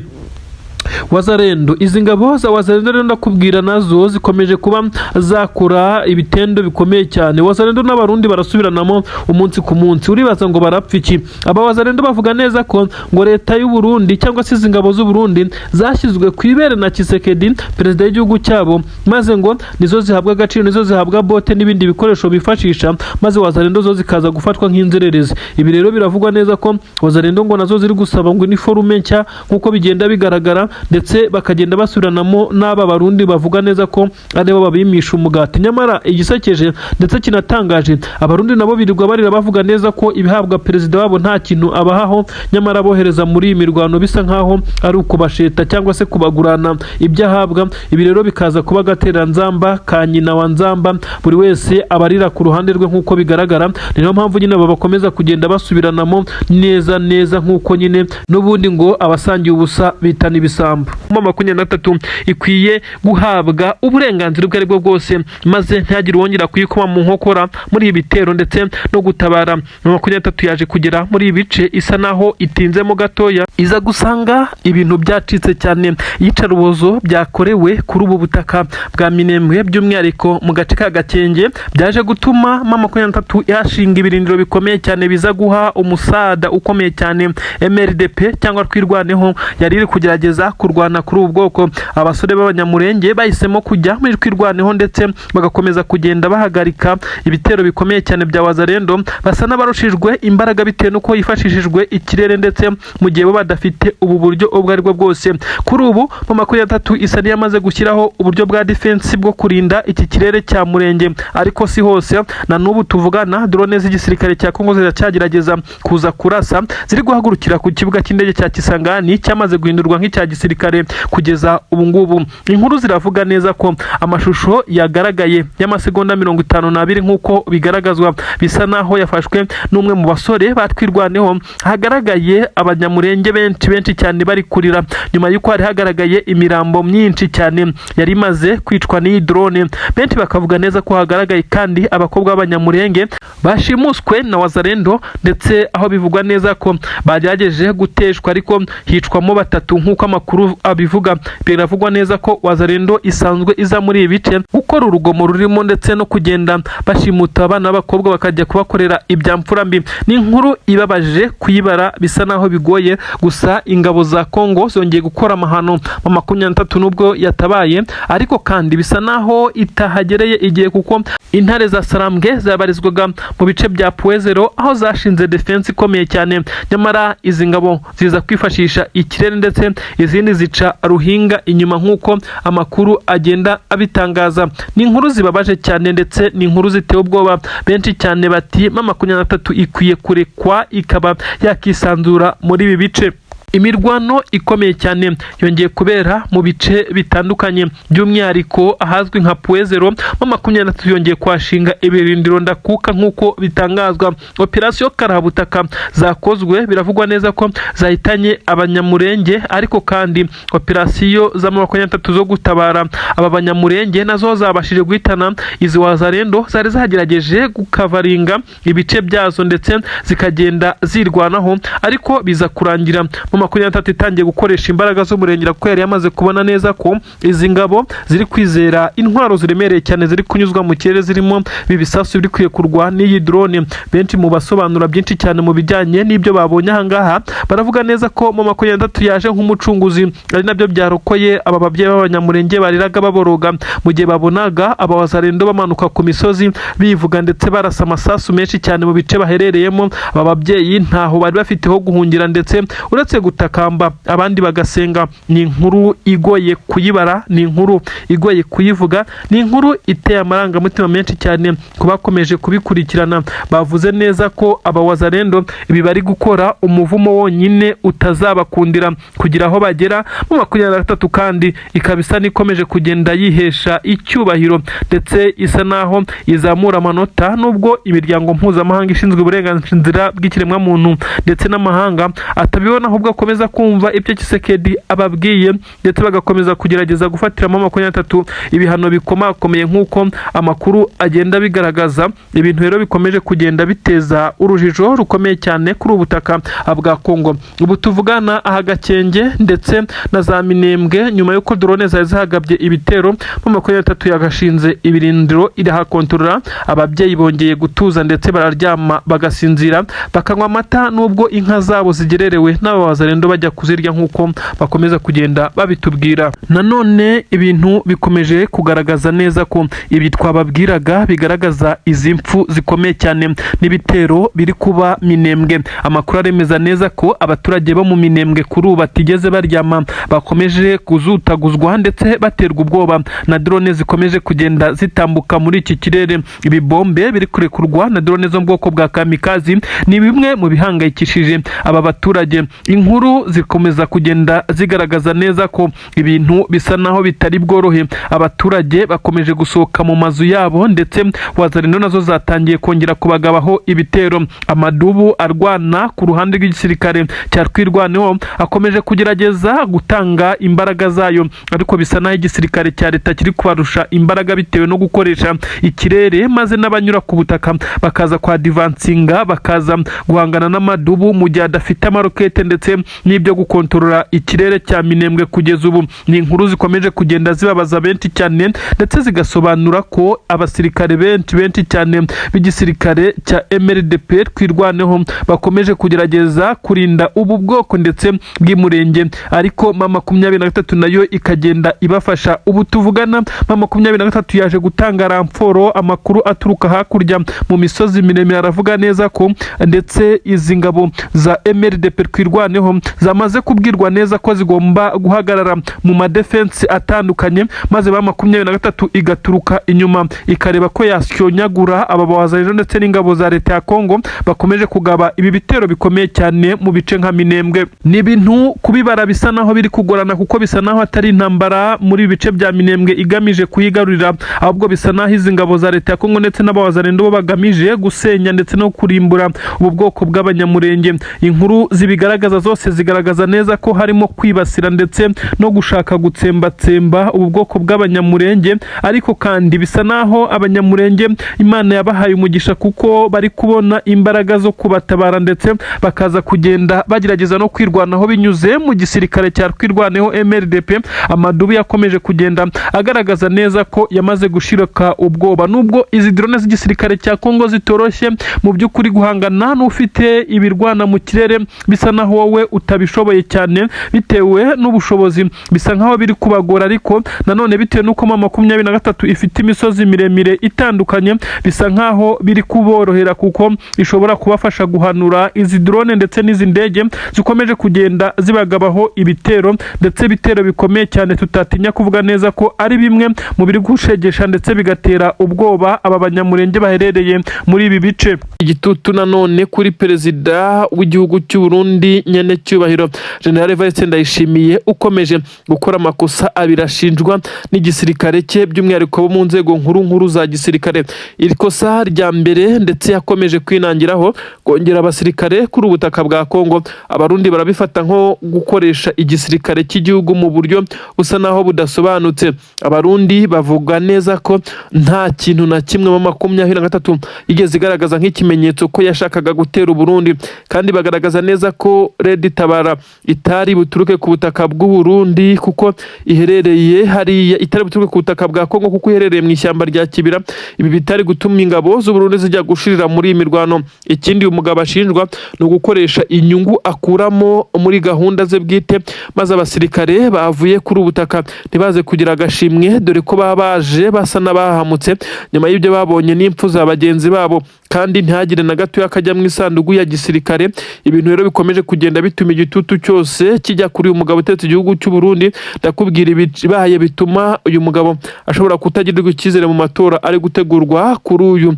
Wazalendo, izi ngabo za Wazalendo rero ndakubwira nazo zikomeje kuba zakora ibitendo bikomeye cyane. Wazalendo n'abarundi barasubiranamo umunsi ku munsi, uribaza ngo barapfa iki? Aba Wazalendo bavuga neza ko ngo leta y'u Burundi cyangwa se izi ngabo z'u Burundi zashyizwe ku ibere na Tshisekedi, perezida w'igihugu cyabo, maze ngo nizo zihabwa agaciro, nizo zihabwa bote n'ibindi bikoresho bifashisha, maze Wazalendo zo zikaza gufatwa nk'inzererezi. Ibi rero biravugwa neza ko Wazalendo ngo nazo ziri gusaba ngo uniforme nshya nkuko bigenda bigaragara, ndetse bakagenda basubiranamo n'aba Barundi bavuga neza ko aribo babimisha umugati. Nyamara igisekeje ndetse kinatangaje, abarundi nabo birirwa barira bavuga neza ko ibihabwa perezida wabo nta kintu abahaho, nyamara bohereza muri iyi mirwano bisa nkaho ari ukubasheta cyangwa se kubagurana ibyo ahabwa. Ibi rero bikaza kuba gatera nzamba ka nyina wa nzamba, buri wese abarira ku ruhande rwe nkuko bigaragara. Niyo mpamvu nyine bakomeza kugenda basubiranamo neza nkuko nyine n'ubundi ngo abasangiye ubusa bitana ibisambo. Mama 23 ikwiye guhabwa uburenganzira bwari bwo bwose, maze ntihagire wongera kuyikoma mu nkokora muri ibitero ndetse no gutabara. Mama 23 yaje kugera muri ibice isa naho itinzemo gatoya, iza gusanga ibintu byacitse cyane. Iyicarubozo byakorewe kuri ubu butaka bwa Minembwe by'umwihariko mu gace ka Gakenge byaje gutuma Mama 23 yashinga ibirindiro bikomeye cyane biza guha umusada ukomeye cyane MRDP cyangwa Twirwaneho yari iri kugerageza kurwana kuri ubu bwoko. Abasore b'abanyamurenge bahisemo kujya muri Twirwaneho ndetse bagakomeza kugenda bahagarika ibitero bikomeye cyane bya Wazalendo, basa n'abarushijwe imbaraga bitewe nuko yifashishijwe ikirere ndetse mu gihe bo badafite ubu buryo ubwo ari bwo bwose. Kuri ubu Mama 23 isa yamaze gushyiraho uburyo bwa defense bwo kurinda iki kirere cya Murenge, ariko si hose. Na n'ubu tuvugana drone z'igisirikare cya Kongo ziracyagerageza kuza kurasa, ziri guhagurukira ku kibuga cy'indege cya Kisangani cyamaze guhindurwa nk'icya gisirikare kugeza ubu ngubu. Inkuru ziravuga neza ko amashusho yagaragaye y'amasegonda 52 nk'uko bigaragazwa bisa naho yafashwe n'umwe mu basore batwirwaneho. Hagaragaye abanyamurenge benshi cyane bari kurira nyuma y'uko hari hagaragaye imirambo myinshi cyane yari imaze kwicwa n'iyi drone. Benshi bakavuga neza ko hagaragaye kandi abakobwa b'abanyamurenge bashimuswe na wazalendo, ndetse aho bivugwa neza ko bagerageje guteshwa ariko hicwamo 3 nk'uko amakuru abivuga. Biravugwa neza ko wazalendo isanzwe iza muri ibi bice gukora urugomo rurimo ndetse no kugenda bashimuta abana b'abakobwa bakajya kubakorera ibyamfura mbi. Ni inkuru ibabaje kuyibara, bisa naho bigoye. Gusa ingabo za Kongo zongeye gukora amahano mu 23 nubwo yatabaye, ariko kandi bisa naho itahagereye igihe kuko intare za Sarambwe zabarizwaga mu bice bya Puezero aho zashinze defense ikomeye cyane. Nyamara izi ngabo ziza kwifashisha ikirere ndetse izindi zica ruhinga inyuma nk'uko amakuru agenda abitangaza. Ni inkuru zibabaje cyane ndetse ni inkuru ziteye ubwoba. Benshi cyane bati M23 ikwiye kurekwa ikaba yakisanzura muri ibi bice. Imirwano ikomeye cyane yongeye kubera mu bice bitandukanye, by'umwihariko ahazwi nka Puezero. M23 yongeye kwashinga ibirindiro ndakuka nk'uko bitangazwa. Operation Karabutaka zakozwe, biravugwa neza ko zahitanye abanyamurenge, ariko kandi operation za M23 zo gutabara aba banyamurenge nazo zabashije guhitana izi wazalendo zari zagerageje gukavaringa ibice byazo ndetse zikagenda zirwanaho, ariko biza kurangira mu 23 itangiye gukoresha imbaraga z'umurengera kuko yari yamaze kubona neza ko izi ngabo ziri kwizera intwaro ziremereye cyane ziri kunyuzwa mu kirere zirimo bibisasu biri kwiyekurwa n'iyi drone. Benshi mu basobanura byinshi cyane mu bijyanye n'ibyo babonye ahangaha baravuga neza ko mu 23 yaje nk'umucunguzi, ari nabyo byarokoye aba babyeyi b'abanyamurenge bariraga baboroga mu gihe babonaga aba wazalendo bamanuka ku misozi bivuga ndetse barasa amasasu menshi cyane mu bice baherereyemo. Aba babyeyi ntaho bari bafiteho guhungira ndetse uretse gutakamba abandi bagasenga. Ni inkuru igoye kuyibara, ni inkuru igoye kuyivuga, ni inkuru iteye amarangamutima menshi cyane ku bakomeje kubikurikirana. Bavuze neza ko aba wazalendo ibi bari gukora umuvumo wonyine utazabakundira kugira aho bagera mu 23, kandi ikabisa nikomeje kugenda yihesha icyubahiro ndetse isa naho izamura amanota, nubwo imiryango mpuzamahanga ishinzwe uburenganzira bw'ikiremwa muntu ndetse n'amahanga atabibona, ahubwo akomeza kumva ibyo Tshisekedi ababwiye ndetse bagakomeza kugerageza gufatira mu 23 ibihano bikomakomeye nk'uko amakuru agenda bigaragaza. Ibintu rero bikomeje kugenda biteza urujijo rukomeye cyane kuri ubutaka bwa Kongo. Ubu tuvugana aha Gakenge ndetse na za Minembwe nyuma y'uko drone zari zahagabye ibitero mu 23 yagashinze ibirindiro irahakontorora. Ababyeyi bongeye gutuza ndetse bararyama bagasinzira bakanywa amata, nubwo inka zabo zigererewe n'abawazalendo bajya kuzirya nk'uko bakomeza kugenda babitubwira. Nanone ibintu bikomeje kugaragaza neza ko ibi twababwiraga bigaragaza izi mpfu zikomeye cyane n'ibitero biri kuba Minembwe. Amakuru aremeza neza ko abaturage bo mu Minembwe kuri ubu batigeze baryama, bakomeje kuzutaguzwa ndetse baterwa ubwoba na drone zikomeje kugenda zitambuka muri iki kirere. Ibi bombe biri kurekurwa na drone zo mu bwoko bwa kamikazi ni bimwe mu bihangayikishije aba baturage. Inkuru zikomeza kugenda zigaragaza neza ko ibintu bisa naho bitari bworohe. Abaturage bakomeje gusohoka mu mazu yabo ndetse wazalendo nazo zatangiye kongera kubagabaho ibitero. Amadubu arwana ku ruhande rw'igisirikare cya Twirwaneho akomeje kugerageza gutanga imbaraga zayo, ariko bisa naho igisirikare cya leta kiri kubarusha imbaraga bitewe no gukoresha ikirere, maze n'abanyura ku butaka bakaza kwa divansinga bakaza guhangana n'amadubu mu gihe adafite amarokete ndetse n'ibyo gukontorora ikirere cya Minembwe. Kugeza ubu ni inkuru zikomeje kugenda zibabaza benshi cyane ndetse zigasobanura ko abasirikare benshi cyane b'igisirikare cya MRDP Twirwaneho bakomeje kugerageza kurinda ubu bwoko ndetse bw'imurenge, ariko M23 nayo ikagenda ibafasha. Ubu tuvugana M23 yaje gutanga ramforo. Amakuru aturuka hakurya mu misozi miremire aravuga neza ko ndetse izi ngabo za MRDP Twirwaneho ingabo zamaze kubwirwa neza ko zigomba guhagarara mu madefense atandukanye, maze ba 23 igaturuka inyuma ikareba ko yasyonyagura aba bawazariro ndetse n'ingabo za leta ya Kongo bakomeje kugaba ibi bitero bikomeye cyane mu bice nka Minembwe. Ni ibintu kubibara bisa naho biri kugorana, kuko bisa naho atari intambara muri bice bya Minembwe igamije kuyigarurira, ahubwo bisa naho izi ngabo za leta ya Kongo ndetse n'abawazarendo bo bagamije gusenya ndetse no kurimbura ubu bwoko bw'abanyamurenge. Inkuru zibigaragaza zose zigaragaza neza ko harimo kwibasira ndetse no gushaka gutsembatsemba ubu bwoko bw'abanyamurenge, ariko kandi bisa naho abanyamurenge Imana yabahaye umugisha kuko bari kubona imbaraga zo kubatabara ndetse bakaza kugenda bagerageza no kwirwanaho binyuze mu gisirikare cya kwirwaneho MRDP. Amadubu yakomeje kugenda agaragaza neza ko yamaze gushiraka ubwoba, nubwo izi drone z'igisirikare cya Kongo zitoroshye mu by'ukuri guhangana n'ufite ibirwana mu kirere, bisa naho wowe utabishoboye cyane bitewe n'ubushobozi, bisa nkaho biri kubagora, ariko nanone bitewe n'uko 23 ifite imisozi miremire itandukanye, bisa nkaho biri kuborohera kuko ishobora kubafasha guhanura izi drone ndetse n'izi ndege zikomeje kugenda zibagabaho ibitero, ndetse ibitero bikomeye cyane tutatinya kuvuga neza ko ari bimwe mu biri gushegesha ndetse bigatera ubwoba aba banyamurenge baherereye muri ibi bice. Igitutu nanone kuri perezida w'igihugu cy'u Burundi nyene cyubahiro General Evariste Ndayishimiye ukomeje gukora amakosa abirashinjwa n'igisirikare cye, by'umwihariko bo mu nzego nkuru za gisirikare. Iri kosa rya mbere ndetse yakomeje kwinangiraho kongera abasirikare kuri ubutaka bwa Kongo. Abarundi barabifata nko gukoresha igisirikare cy'igihugu mu buryo busa naho budasobanutse. Abarundi bavuga neza ko nta kintu na kimwe mu 23 igeze igaragaza nk'ikimenyetso ko yashakaga gutera Burundi, kandi bagaragaza neza ko Red Tabara itari buturuke ku butaka bw'u Burundi kuko iherereye hariya, itari buturuke ku butaka bwa Kongo kuko iherereye mu ishyamba rya Kibira. Ibi bitari gutuma ingabo z'u Burundi zijya gushirira muri imirwano. Ikindi umugabo ashinjwa no gukoresha inyungu akuramo muri gahunda ze bwite, maze abasirikare bavuye kuri ubutaka ntibaze kugira agashimwe, dore ko babaje basa n'abahamutse nyuma y'ibyo babonye n'impfu za bagenzi babo, kandi ntihagire na gato yakajya mu isanduku ya gisirikare. Ibintu rero bikomeje kugenda bituma igitutu cyose kijya kuri uyu mugabo utetse igihugu cy'u Burundi. Ndakubwira ibibaye bituma uyu mugabo ashobora kutagirirwa icyizere mu matora ari gutegurwa kuri uyu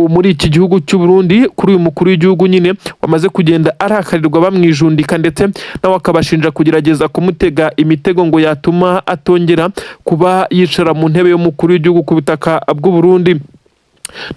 muri iki gihugu cy'u Burundi, kuri uyu mukuru w'igihugu nyine wamaze kugenda arakarirwa bamwijundika, ndetse nawe akabashinja kugerageza kumutega imitego ngo yatuma atongera kuba yicara mu ntebe y'umukuru w'igihugu ku butaka bw'u Burundi.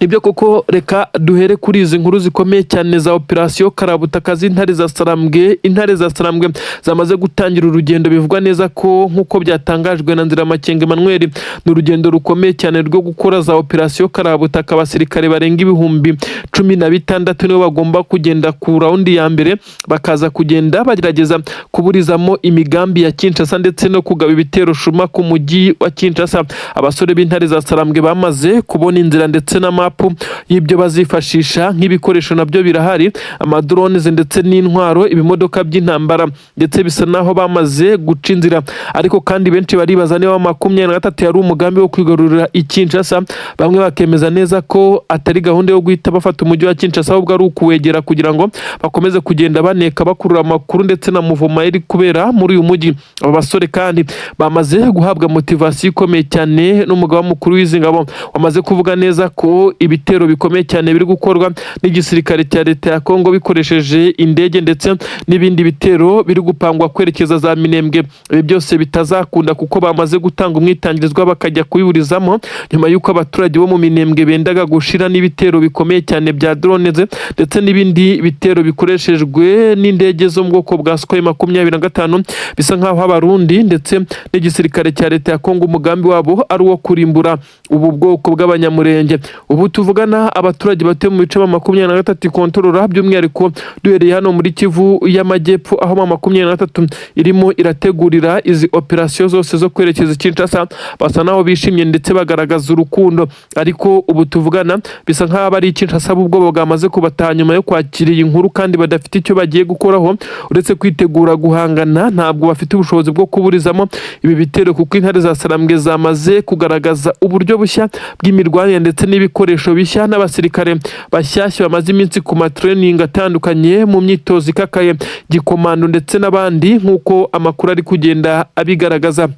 Nibyo koko, reka duhere kuri izi nkuru zikomeye cyane za operasiyo karabutaka z'intare za Sarambwe. Intare za Sarambwe zamaze gutangira urugendo bivugwa neza ko nk'uko byatangajwe na Nziramakenga Emmanuel, ni urugendo rukomeye cyane rwo gukora za operasiyo karabutaka. Abasirikare barenga 16,000 nibo bagomba kugenda ku raundi ya mbere, bakaza kugenda bagerageza kuburizamo imigambi ya Kinshasa ndetse no kugaba ibitero shuma ku mujyi wa Kinshasa. Abasore b'intare za Sarambwe bamaze kubona inzira ndetse na mapu y'ibyo bazifashisha, nk'ibikoresho nabyo birahari, amadrones ndetse n'intwaro, ibimodoka by'intambara, ndetse bisa naho bamaze guca inzira. Ariko kandi benshi baribaza niba 23 yari umugambi wo kwigarurira Kinshasa. Bamwe bakemeza neza ko atari gahunda yo guhita bafata umujyi wa Kinshasa, ahubwo ari ukuwegera kugira ngo bakomeze kugenda baneka bakurura amakuru ndetse na muvuma iri kubera muri uyu mujyi. Aba basore kandi bamaze guhabwa motivation ikomeye cyane n'umugaba mukuru w'izi ngabo, wamaze kuvuga neza ko ibitero bikomeye cyane biri gukorwa n'igisirikare cya leta ya Kongo bikoresheje indege ndetse n'ibindi bitero biri gupangwa kwerekeza za Minembwe. Ibi byose bitazakunda kuko bamaze gutanga umwitangirizwa bakajya kubiburizamo nyuma y'uko abaturage bo mu Minembwe bendaga gushira n'ibitero bikomeye cyane bya drones ndetse n'ibindi bitero bikoreshejwe n'indege zo mu bwoko bwa Sukhoi 25. Bisa nkaho abarundi ndetse n'igisirikare cya leta ya Kongo umugambi wabo ari uwo kurimbura ubu bwoko bw'abanyamurenge. Ubu tuvugana abaturage batuye mu bice 23 kontrolora, by'umwihariko duhereye hano muri Kivu y'Amajyepfo aho 23 irimo irategurira izi operasiyo zose zo kwerekeza Kinshasa. Basa naho bishimye ndetse bagaragaza urukundo, ariko ubu tuvugana bisa nkaho bari Kinshasa ubwo bwamaze kubataha nyuma yo kwakira iyi nkuru, kandi badafite icyo bagiye gukoraho uretse kwitegura guhangana. Ntabwo bafite ubushobozi bwo kuburizamo ibi bitero kuko intare za Sarambwe zamaze kugaragaza uburyo bushya bw'imirwanire ndetse n'ibikoresho bishya n'abasirikare bashyashya bamaze iminsi ku matraining atandukanye mu myitozo ikakaye gikomando ndetse n'abandi nk'uko amakuru ari kugenda abigaragaza.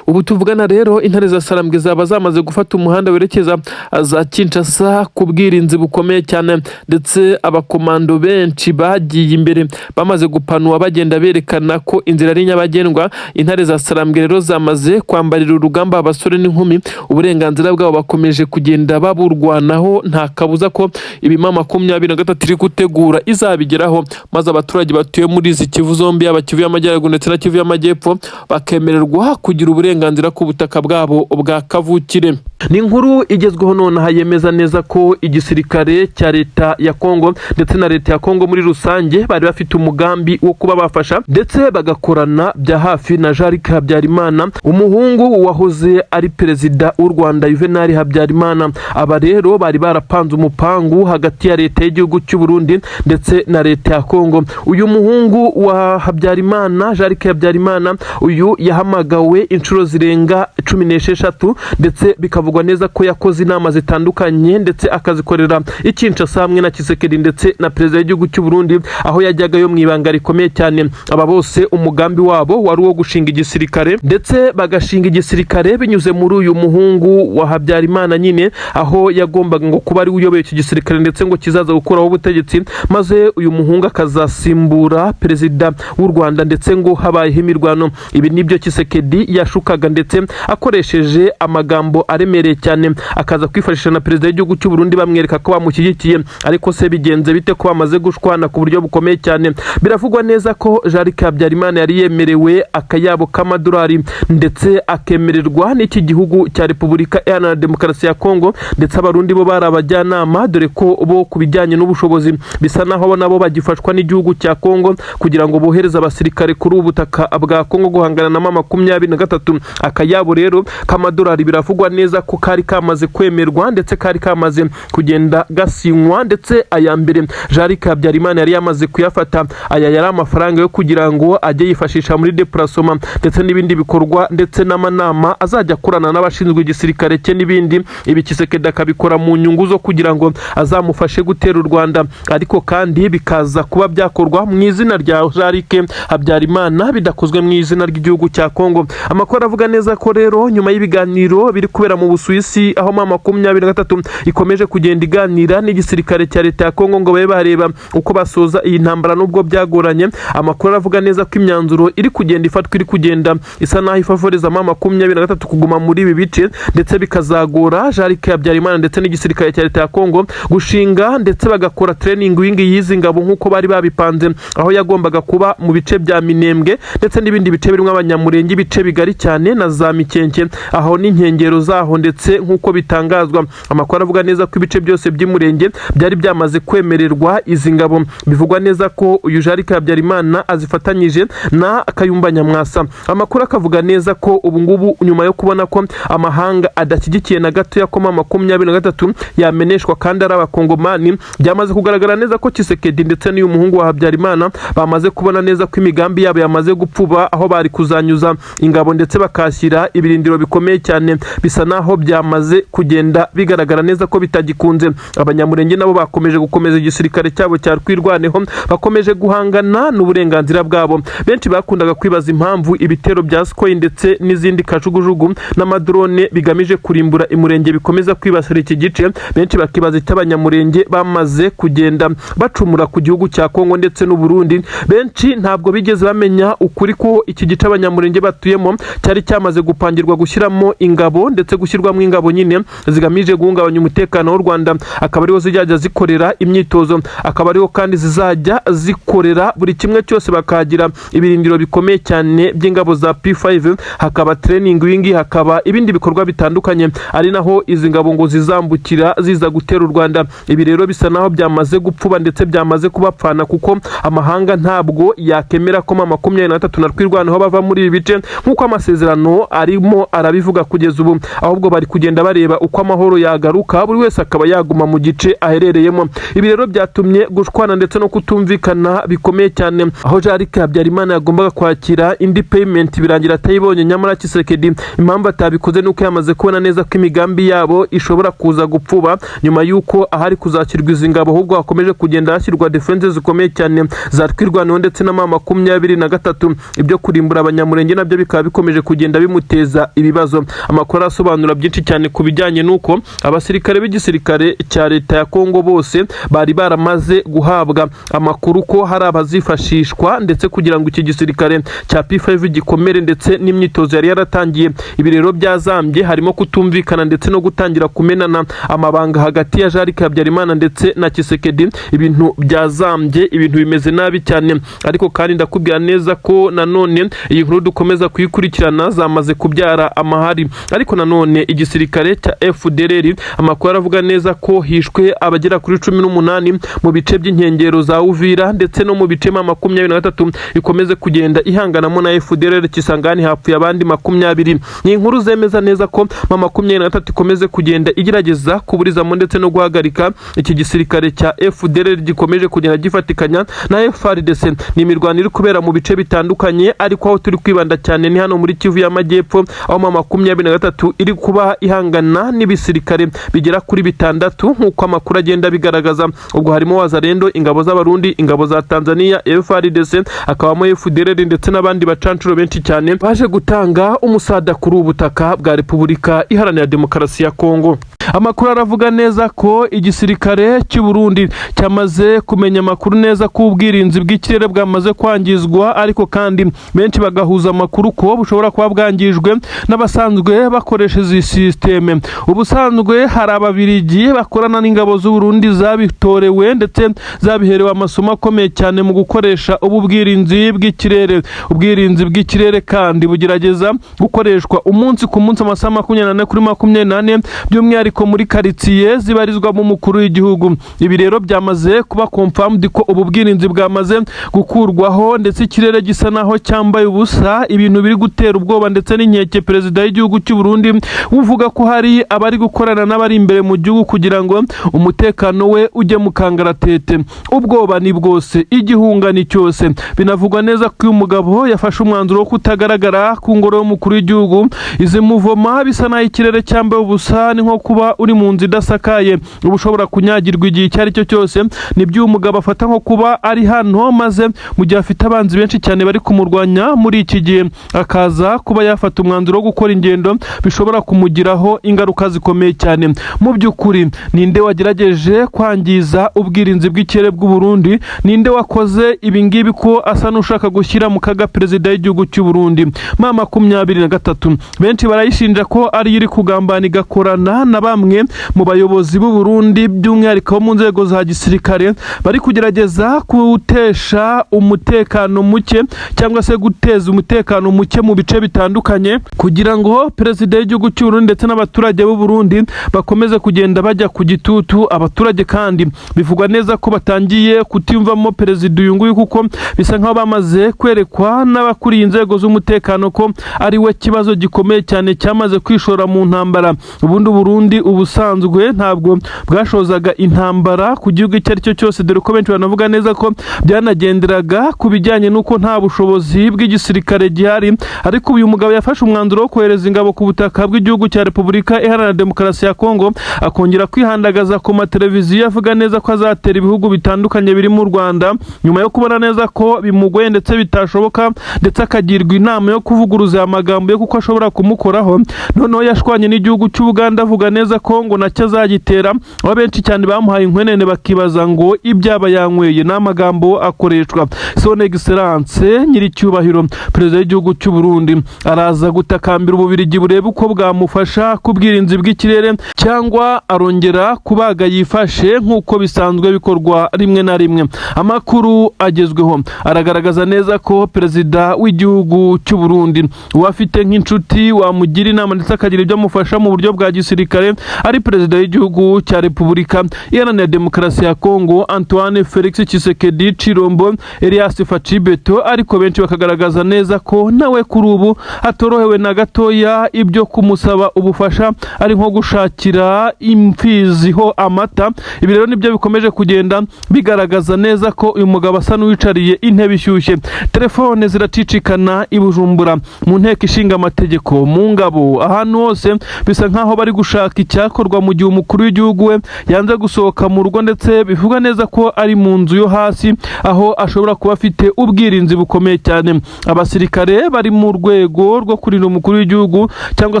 Ubu tuvugana rero intare za Sarambwe zaba zamaze gufata umuhanda werekeza za Kinshasa ku bwirinzi bukomeye cyane, ndetse abakomando benshi bagiye imbere bamaze gupanwa bagenda berekana ko inzira ari nyabagendwa. Intare za Sarambwe rero zamaze kwambarira urugamba abasore n'inkumi, uburenganzira bwabo bakomeje kugenda baburwanaho, nta kabuza ko ibima 23 iri gutegura izabigeraho, maze abaturage batuye muri izi Kivu zombi, aba Kivu y'Amajyaruguru ndetse na Kivu y'Amajyepfo bakemererwa kugira uburenganzira ku butaka bwabo bwa kavukire. Ni inkuru igezweho nonaha yemeza neza ko igisirikare cya leta ya Kongo ndetse na leta ya Kongo muri rusange bari bafite umugambi wo kuba bafasha ndetse bagakorana bya hafi na Jean-Luc Habyarimana, umuhungu wahoze ari perezida w'u Rwanda Juvenal Habyarimana. Aba rero bari barapanze umupangu hagati ya leta y'igihugu cy'u Burundi ndetse na leta ya Kongo. Uyu muhungu wa Habyarimana, Jean-Luc Habyarimana, uyu yahamagawe inshuro zirenga 16 ndetse bikavugwa neza ko yakoze inama zitandukanye ndetse akazikorera Kinshasa hamwe na Tshisekedi ndetse na perezida w'igihugu cy'u Burundi, aho yajyagayo mu ibanga rikomeye cyane. Aba bose umugambi wabo wari uwo gushinga igisirikare ndetse bagashinga igisirikare binyuze muri uyu muhungu wa Habyarimana nyine, aho yagombaga ngo kuba ari uyoboye iki gisirikare ndetse ngo kizaza gukuraho ubutegetsi, maze uyu muhungu akazasimbura perezida w'u Rwanda ndetse ngo habayeho imirwano. Ibi nibyo Tshisekedi yashukaga ndetse akoresheje amagambo aremereye cyane, akaza kwifashisha na perezida w'igihugu cy'u Burundi bamwereka ko bamushyigikiye. Ariko se bigenze bite ko bamaze gushwana ku buryo bukomeye cyane? Biravugwa neza ko Jean-Luc Habyarimana yari yemerewe akayabo k'amadolari ndetse akemererwa n'iki gihugu cya Repubulika Iharanira Demokarasi ya Kongo, ndetse abarundi bo bari abajyanama, dore ko bo kubijyanye n'ubushobozi bisa naho nabo bagifashwa n'igihugu cya Kongo kugira ngo bohereze abasirikare kuri ubutaka bwa Kongo guhangana na 23. Akayabo rero k'amadolari biravugwa neza ko kari kamaze kwemerwa ndetse kari kamaze kugenda gasinywa, ndetse aya mbere Jean-Luc Habyarimana yari yamaze kuyafata. Aya yari amafaranga yo kugira ngo ajye yifashisha muri déplacement ndetse n'ibindi bikorwa ndetse n'amanama azajya akorana n'abashinzwe igisirikare cye n'ibindi. Ibi Tshisekedi akabikora mu nyungu zo kugira ngo azamufashe gutera u Rwanda, ariko kandi bikaza kuba byakorwa mu izina rya Jean-Luc Habyarimana bidakozwe mu izina ry'igihugu cya Kongo. Amakuru avuga neza ko rero nyuma y'ibiganiro biri kubera mu Busuwisi, aho 23 ikomeje kugenda iganira n'igisirikare cya leta ya Kongo ngo babe bareba uko basoza iyi ntambara nubwo byagoranye. Amakuru avuga neza ko imyanzuro iri kugenda ifatwa, iri kugenda isa naho ifavoreza 23 kuguma muri ibi bice, ndetse bikazagora Jean-Luc Habyarimana ndetse n'igisirikare cya leta ya Kongo gushinga ndetse bagakora training wingi y'izi ngabo nk'uko bari babipanze, aho yagombaga kuba mu bice bya Minembwe ndetse n'ibindi bice birimo abanyamurenge, ibice bigari cyane na za Mikenke aho n'inkengero zaho, ndetse nk'uko bitangazwa amakuru avuga neza ko ibice byose by'umurenge byari byamaze kwemererwa izi ngabo. Bivugwa neza ko uyu Jean-Luc Habyarimana azifatanyije na Kayumba Nyamwasa. Amakuru akavuga neza ko ubu ngubu nyuma yo kubona ko amahanga adashyigikiye na gato ya 23 yameneshwa kandi ari abakongomani, byamaze kugaragara neza ko Tshisekedi ndetse n'uyu muhungu wa Habyarimana bamaze kubona neza ko imigambi yabo yamaze gupfuba, aho bari kuzanyuza ingabo ndetse bakashyira ibirindiro bikomeye cyane. Bisa naho byamaze kugenda bigaragara neza ko bitagikunze. Abanyamurenge nabo bakomeje gukomeza igisirikare cyabo cya Rwirwaneho, bakomeje guhangana n'uburenganzira bwabo. Benshi bakundaga kwibaza impamvu ibitero bya Sukhoi ndetse n'izindi kajugujugu n'amadrone bigamije kurimbura imurenge bikomeza kwibasira iki gice. Benshi bakibaza iti abanyamurenge bamaze kugenda bacumura ku gihugu cya Kongo ndetse n'u Burundi. Benshi ntabwo bigeze bamenya ukuri ko iki gice abanyamurenge batuyemo cyari cyamaze gupangirwa gushyiramo ingabo ndetse gushyirwamo ingabo nyine zigamije guhungabanya umutekano w'u Rwanda, akaba ariho zijya zikorera imyitozo, akaba ariho kandi zizajya zikorera buri kimwe cyose, bakagira ibirindiro bikomeye cyane by'ingabo za P5, hakaba training wingi, hakaba ibindi bikorwa bitandukanye, ari naho izi ngabo ngo zizambukira ziza gutera u Rwanda. Ibi rero bisa naho byamaze gupfuba ndetse byamaze kubapfana, kuko amahanga ntabwo yakemera ko 23 na Rwirwaneho bava muri ibi bice nk'uko amasezerano arimo arabivuga kugeza ubu, ahubwo bari kugenda bareba uko amahoro yagaruka buri wese akaba yaguma mu gice aherereyemo. Ibi rero byatumye gushwana ndetse no kutumvikana bikomeye cyane, aho Jean-Luc Habyarimana yagombaga kwakira indi payment birangira atayibonye, nyamara Tshisekedi impamvu atabikoze nuko yamaze kubona neza ko imigambi yabo ishobora kuza gupfuba nyuma yuko ahari kuzakirwa izi ngabo, ahubwo hakomeje kugenda hashyirwa defense zikomeye cyane za twirwanaho ndetse na M23. Ibyo kurimbura abanyamurenge nabyo bikaba bikomeje kugenda bimuteza ibibazo. Amakuru asobanura byinshi cyane ku bijyanye nuko abasirikare b'igisirikare cya leta ya Kongo bose bari baramaze guhabwa amakuru ko hari abazifashishwa ndetse kugira ngo iki gisirikare cya P5 gikomere ndetse n'imyitozo yari yaratangiye. Ibi rero byazambye harimo kutumvikana ndetse no gutangira kumenana amabanga hagati ya Jean-Luc Habyarimana ndetse na Tshisekedi. Ibintu byazambye, ibintu bimeze nabi cyane, ariko kandi ndakubwira neza ko nanone iyi nkuru dukomeza kuyikurikirana zamaze kubyara amahari. Ariko nanone igisirikare cya FDLR amakuru aravuga neza ko hishwe abagera kuri 18 mu bice by'inkengero za Uvira ndetse no mu bice 23 ikomeze kugenda ihanganamo na FDLR. Kisangani hapfuye abandi 20. Ni inkuru zemeza neza ko 23 ikomeze kugenda igerageza kuburizamo ndetse no guhagarika iki gisirikare cya FDLR gikomeje kugenda gifatikanya na FARDC. Ni imirwano iri kubera mu bice bitandukanye, ariko aho turi kwibanda cyane ni hano muri Kivu y'Amajyepfo, aho 23 iri kuba ihangana n'ibisirikare bigera kuri 6 nk'uko amakuru agenda bigaragaza. Ubwo harimo Wazalendo, ingabo z'Abarundi, ingabo za Tanzania, FARDC, akabamo FDLR ndetse n'abandi bacancuro benshi cyane baje gutanga umusada kuri ubutaka bwa Repubulika Iharanira Demokarasi ya Kongo. Amakuru aravuga neza ko igisirikare cy'u Burundi cyamaze kumenya amakuru neza ko ubwirinzi bw'ikirere bwamaze kwangizwa, ariko kandi benshi bagahuza amakuru ko bushobora kuba bwangijwe n'abasanzwe bakoresha izi systeme. Ubusanzwe hari ababirigi bakorana n'ingabo z'u Burundi zabitorewe ndetse zabiherewe amasomo akomeye cyane mu gukoresha ubu bwirinzi bw'ikirere. Ubwirinzi bw'ikirere kandi bugerageza gukoreshwa umunsi ku munsi amasaha 24 kuri 24 by'umwihariko muri karitsiye zibarizwa mu mukuru w'igihugu. Ibi rero byamaze kuba confirmed ko ubu bwirinzi bwamaze gukurwaho ndetse ikirere gisa naho cyambaye ubusa. Ibintu biri gutera ubwoba ndetse n'inkeke perezida w'igihugu cy'u Burundi uvuga ko hari abari gukorana n'abari imbere mu gihugu kugira ngo umutekano we ujye mu kangaratete. Ubwoba ni bwose, igihunga ni cyose. Binavugwa neza ko uyu mugabo yafashe umwanzuro wo kutagaragara ku ngoro y'umukuru w'igihugu. Izi muvoma bisa naho ikirere cyambaye ubusa, ni nko kuba uri mu nzu idasakaye uba ushobora kunyagirwa igihe icyo ari cyo cyose. Nibyo uyu mugabo afata nko kuba ari hano, maze mu gihe afite abanzi benshi cyane bari kumurwanya muri iki gihe akaza kuba yafata umwanzuro wo gukora ingendo bishobora kumugiraho ingaruka zikomeye cyane. Mu by'ukuri ninde wagerageje kwangiza ubwirinzi bw'ikirere bw'u Burundi? Ninde wakoze ibi ngibi ko asa n'ushaka gushyira mu kaga perezida w'igihugu cy'u Burundi? M23 benshi barayishinja ko ari iri kugambana igakorana na bamwe mu bayobozi b'u Burundi by'umwihariko mu nzego za gisirikare bari kugerageza gutesha umutekano muke cyangwa se guteza umutekano muke mu bice bitandukanye kugira ngo perezida w'igihugu cy'u Burundi ndetse n'abaturage b'u Burundi bakomeze kugenda bajya ku gitutu. Abaturage kandi bivugwa neza ko batangiye kutimvamo perezida uyu nguyu, kuko bisa nkaho bamaze kwerekwa n'abakuriye inzego z'umutekano ko ari we kibazo gikomeye cyane cyamaze kwishora mu ntambara. Ubundi Burundi ubusanzwe ntabwo bwashozaga intambara ku gihugu icyo ari cyo cyose, dore ko benshi banavuga neza ko byanagenderaga ku bijyanye n'uko nta bushobozi bw'igisirikare gihari. Ariko uyu mugabo yafashe umwanzuro wo kohereza ingabo ku butaka bw'igihugu cya Repubulika Iharanira Demokarasi ya Kongo, akongera kwihandagaza ku mateleviziyo avuga neza ko azatera ibihugu bitandukanye birimo u Rwanda, nyuma yo kubona neza ko bimugoye ndetse bitashoboka, ndetse akagirwa inama yo kuvuguruza amagambo yo kuko ashobora kumukoraho. Noneho yashwanye n'igihugu cy'u Uganda avuga neza ko ngo nacyo azagitera, aho benshi cyane bamuhaye inkwenene bakibaza ngo ibyaba yanyweye n'amagambo akoreshwa. Son Excellence Nyiricyubahiro perezida w'igihugu cy'u Burundi araza gutakambira ububirigi burebe uko bwamufasha ku bwirinzi bw'ikirere, cyangwa arongera kubaga yifashe nk'uko bisanzwe bikorwa rimwe na rimwe. Amakuru agezweho aragaragaza neza ko perezida w'igihugu cy'u Burundi wafite nk'inshuti wamugira inama ndetse akagira ibyo amufasha mu buryo bwa gisirikare, ari perezida w'igihugu cya Repubulika Iharanira Demokarasi ya Kongo Antoine Felix Tshisekedi Chilombo Elias Facibeto, ariko benshi bakagaragaza neza ko nawe kuri ubu atorohewe na gatoya, ibyo kumusaba ubufasha ari nko gushakira imfizi ho amata. Ibi rero nibyo bikomeje kugenda bigaragaza neza ko uyu mugabo asa n'uwicariye intebe ishyushye. Telefone ziracicikana i Bujumbura, mu nteko ishinga amategeko, mu ngabo, ahantu hose bisa nkaho bari gushaka icyakorwa mu gihe umukuru w'igihugu we yanze gusohoka mu rugo, ndetse bivuga neza ko ari mu nzu yo hasi aho ashobora kuba afite ubwirinzi bukomeye cyane. Abasirikare bari mu rwego rwo kurinda umukuru w'igihugu cyangwa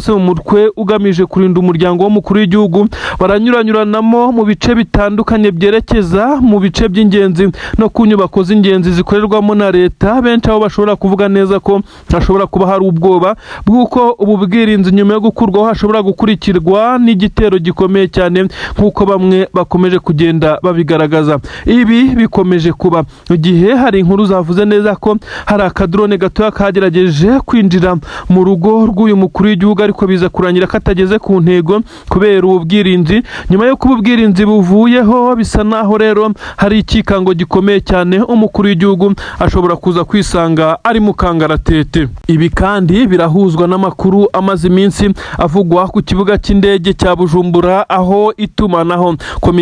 se mu mutwe ugamije kurinda umuryango w'umukuru w'igihugu baranyuranyuranamo mu bice bitandukanye byerekeza mu bice by'ingenzi no ku nyubako z'ingenzi zikorerwamo na leta. Benshi aho bashobora kuvuga neza ko hashobora kuba hari ubwoba bw'uko ubu bwirinzi nyuma yo gukurwaho hashobora gukurikirwa n'igitero gikomeye cyane, nk'uko bamwe bakomeje kugenda babigaragaza. Ibi bikomeje kuba mu gihe hari inkuru zavuze neza ko hari akadrone gatoya kagerageje kwinjira mu rugo rw'uyu mukuru w'igihugu, ariko biza kurangira katageze ku ntego kubera ubu bwirinzi. Nyuma yo kuba ubwirinzi buvuyeho, bisa naho rero hari ikikango gikomeye cyane, umukuru w'igihugu ashobora kuza kwisanga ari mu kangaratete. Ibi kandi birahuzwa n'amakuru amaze iminsi avugwa ku kibuga cy'indege cya Bujumbura, aho itumanaho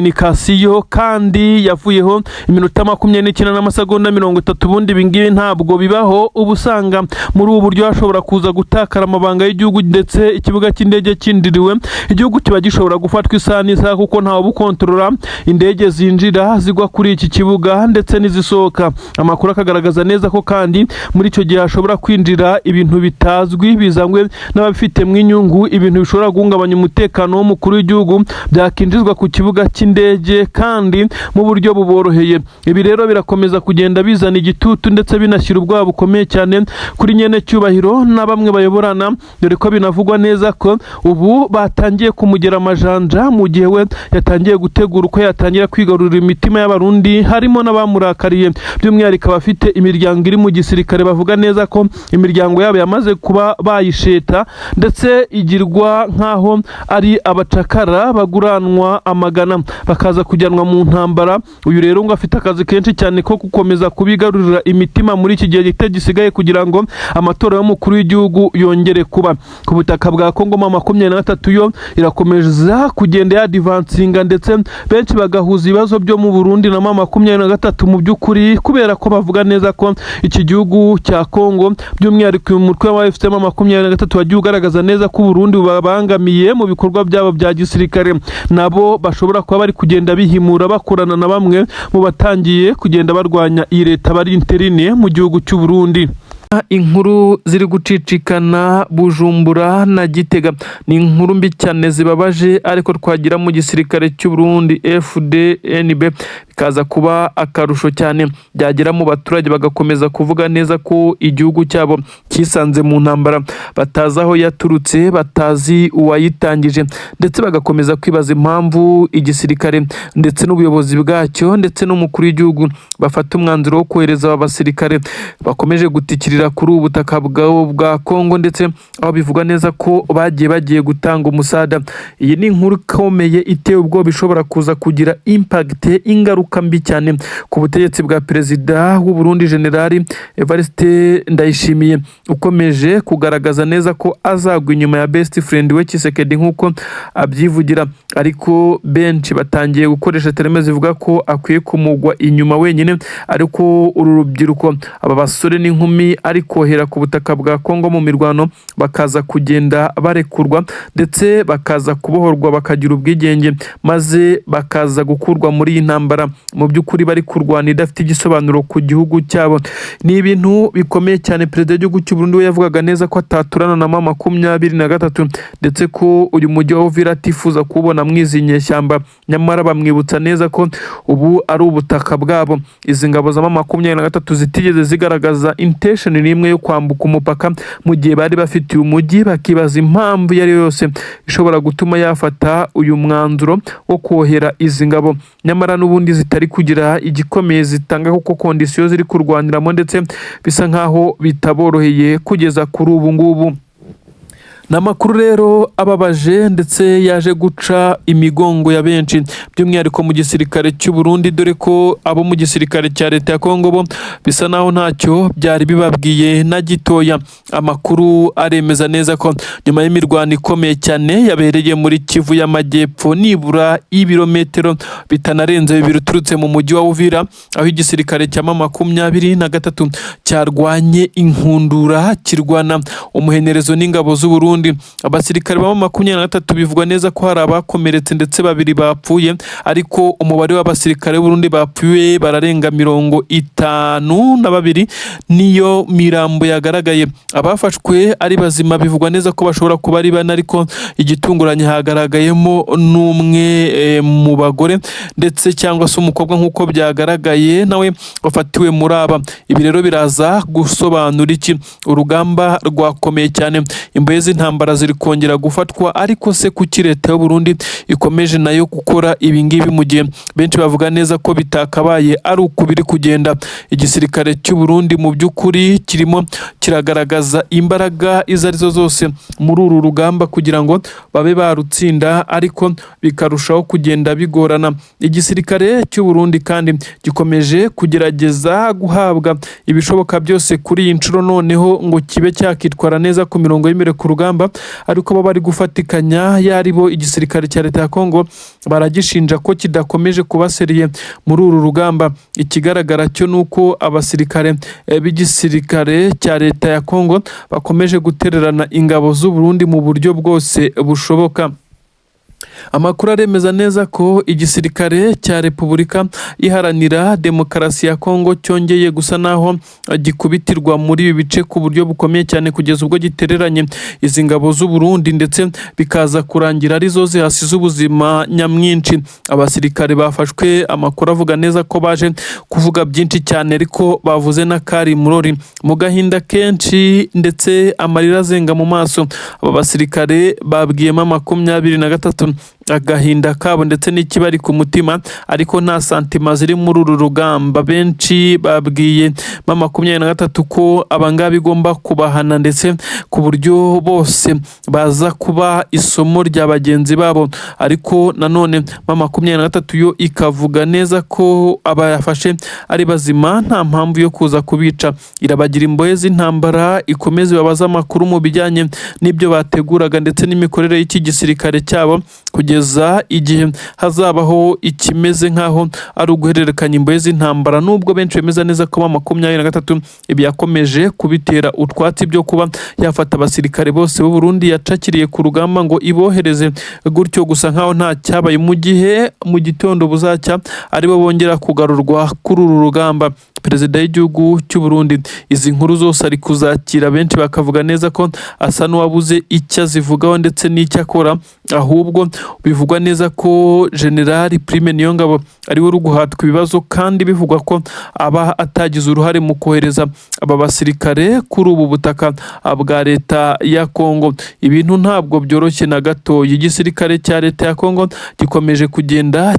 kominikasiyo kandi yavuyeho iminota 29 n'amasegonda 30. Ubundi ibingibi ntabwo bibaho, ubu usanga muri ubu buryo hashobora kuza gutakara amabanga y'igihugu, ndetse ikibuga cy'indege kindiriwe igihugu kiba gishobora gufatwa isaha n'isaha, kuko ntawe bukontorora indege zinjira zigwa kuri iki kibuga ndetse n'izisohoka. Amakuru akagaragaza neza ko kandi muri icyo gihe hashobora kwinjira ibintu bitazwi bizanywe n'ababifitemo inyungu, ibintu bishobora guhungabanya umutekano w'umukuru w'igihugu byakinjizwa ku kibuga cy'indege kandi mu buryo buboroheye. Ibi rero birakomeza kugenda bizana igitutu ndetse binashyira ubwoba bukomeye cyane kuri nyene cyubahiro na bamwe bayoborana, dore ko binavugwa neza ko ubu batangiye kumugera amajanja mu gihe we yatangiye gutegura uko yatangira kwigarurira imitima y'abarundi, harimo n'abamurakariye, by'umwihariko abafite imiryango iri mu gisirikare. Bavuga neza ko imiryango yabo yamaze kuba bayisheta ndetse igirwa nkaho ari abacakara baguranwa amagana bakaza kujyanwa mu ntambara. Uyu rero ngo afite akazi kenshi cyane ko gukomeza kubigarurira imitima muri iki gihe gito gisigaye kugira ngo amatora y'umukuru w'igihugu yongere kuba. Ku butaka bwa Kongo 23 yo irakomeza kugenda yadivansinga, ndetse benshi bagahuza ibibazo byo mu Burundi na 23 mu by'ukuri, kubera ko bavuga neza ko iki gihugu cya Kongo by'umwihariko umutwe wa FCM 23 wagiye ugaragaza neza ko Burundi babangamiye mu bikorwa byabo bya gisirikare, nabo bashobora kuba bari kugenda bihimura bakorana na bamwe mu batangiye kugenda barwanya iyi leta bari interine mu gihugu cy'u Burundi. Inkuru ziri gucicikana Bujumbura na Gitega ni inkuru mbi cyane zibabaje, ariko twagira mu gisirikare cy'u Burundi FDNB bikaza kuba akarusho cyane, byagera mu baturage bagakomeza kuvuga neza ko igihugu cyabo kisanze mu ntambara, batazi aho yaturutse, batazi uwayitangije, ndetse bagakomeza kwibaza impamvu igisirikare ndetse n'ubuyobozi bwacyo ndetse n'umukuru w'igihugu bafata umwanzuro wo kohereza aba basirikare bakomeje gutikirira kuri ubu butaka bwa Kongo, ndetse aho bivuga neza ko bagiye gutanga umusada. Iyi ni inkuru ikomeye iteye ubwoba, ishobora kuza kugira impact, ingaruka mbi cyane ku butegetsi bwa perezida w'u Burundi General Evariste Ndayishimiye, ukomeje kugaragaza neza ko azagwa inyuma ya best friend we Tshisekedi nk'uko abyivugira, ariko benshi batangiye gukoresha terme zivuga ko akwiye kumugwa inyuma wenyine, ariko uru rubyiruko, aba basore n'inkumi ari kohera ku butaka bwa Kongo mu mirwano bakaza kugenda barekurwa, ndetse bakaza kubohorwa bakagira ubwigenge, maze bakaza gukurwa muri iyi ntambara mu by'ukuri bari kurwana idafite igisobanuro ku gihugu cyabo. Ni ibintu bikomeye cyane. Perezida w'igihugu cy'u Burundi we yavugaga neza ko ataturana na 23, ndetse ko uyu mujyi wa Uvira atifuza kubona mwizinye shyamba, nyamara bamwibutsa neza ko ubu ari ubutaka bwabo. Izi ngabo za 23 zitigeze zigaragaza intention n'imwe yo kwambuka umupaka mu gihe bari bafitiye umujyi, bakibaza impamvu yari yose ishobora gutuma yafata uyu mwanzuro wo kohereza izi ngabo, nyamara n'ubundi zitari kugira igikomeye zitanga kuko kondisiyo ziri kurwaniramo ndetse bisa nkaho bitaboroheye kugeza kuri ubu ngubu. N'amakuru rero ababaje ndetse yaje guca imigongo ya benshi by'umwihariko mu gisirikare cy'u Burundi, dore ko abo mu gisirikare cya leta ya Kongo bo bisa naho ntacyo byari bibabwiye na gitoya. Amakuru aremeza neza ko nyuma y'imirwano ikomeye cyane yabereye muri Kivu y'Amajyepfo, nibura ibirometero bitanarenze bibiri uturutse mu mujyi wa Uvira, aho igisirikare cya M23 cyarwanye inkundura kirwana umuhenerezo n'ingabo z'u Burundi. Abasirikare ba M23 bivugwa neza ko hari abakomeretse ndetse babiri bapfuye, ariko umubare w'abasirikare b'u Burundi bapfuye bararenga 52 niyo mirambo yagaragaye. Abafashwe ari bazima bivugwa neza ko bashobora kuba ari bane, ariko igitunguranye hagaragayemo n'umwe mu bagore ndetse cyangwa se umukobwa nk'uko byagaragaye nawe wafatiwe muri aba. Ibi rero biraza gusobanura iki? Urugamba rwakomeye cyane, imbohe z'intambara ziri kongera gufatwa, ariko se kuki leta y'u Burundi ikomeje nayo gukora ibi ngibi mu gihe benshi bavuga neza ko bitakabaye ari uko biri kugenda? Igisirikare cy'u Burundi mu by'ukuri kirimo kiragaragaza imbaraga izo arizo zose muri uru rugamba kugira ngo babe barutsinda, ariko bikarushaho kugenda bigorana. Igisirikare cy'u Burundi kandi gikomeje kugerageza guhabwa ibishoboka byose kuri iyi nshuro, noneho ngo kibe cyakitwara neza ku mirongo y'imbere ku rugamba, ariko bo bari gufatikanya yari bo igisirikare cya leta ya Kongo baragishinja ko kidakomeje kubaseriye muri uru rugamba. Ikigaragara cyo nuko abasirikare b'igisirikare cya leta ya Kongo bakomeje gutererana ingabo z'u Burundi mu buryo bwose bushoboka. Amakuru aremeza neza ko igisirikare cya Repubulika Iharanira Demokarasi ya Kongo cyongeye gusa naho gikubitirwa muri ibi bice ku buryo bukomeye cyane, kugeza ubwo gitereranye izi ngabo z'u Burundi ndetse bikaza kurangira arizo zihasize ubuzima nyamwinshi. Abasirikare bafashwe, amakuru avuga neza ko baje kuvuga byinshi cyane, ariko bavuze na kari murori mu gahinda kenshi ndetse amarira azenga mu maso. Aba basirikare babwiye M23 agahinda kabo ndetse n'ikibari ku mutima, ariko nta santima ziri muri uru rugamba. Benshi babwiye M23 ko abangaba igomba kubahana ndetse ku buryo bose baza kuba isomo rya bagenzi babo, ariko nanone M23 yo ikavuga neza ko abayafashe ari bazima, nta mpamvu yo kuza kubica. Irabagira imbohe z'intambara, ikomeze babaza amakuru mu bijyanye n'ibyo bateguraga ndetse n'imikorere y'iki gisirikare cyabo, kugeza igihe hazabaho ikimeze nk'aho ari uguhererekanya imbohe z'intambara. Nubwo benshi bemeza neza ko M23 ibi yakomeje kubitera utwatsi byo kuba yafata abasirikare bose b'u Burundi yacakiriye ku rugamba ngo ibohereze gutyo gusa nk'aho nta cyabaye, mu gihe mu gitondo buzacya aribo bongera kugarurwa kuri uru rugamba. Perezida w'igihugu cy'u Burundi izi nkuru zose ari kuzakira, benshi bakavuga neza ko asa n'uwabuze icyo azivugaho ndetse n'icyo akora, ahubwo bivugwa neza ko General Prime Niyongabo ari we uri guhatwa ibibazo, kandi bivugwa ko aba atagize uruhare mu kohereza aba basirikare kuri ubu butaka bwa leta ya Kongo. Ibintu ntabwo byoroshye na gato. Igisirikare cya leta ya Kongo gikomeje kugenda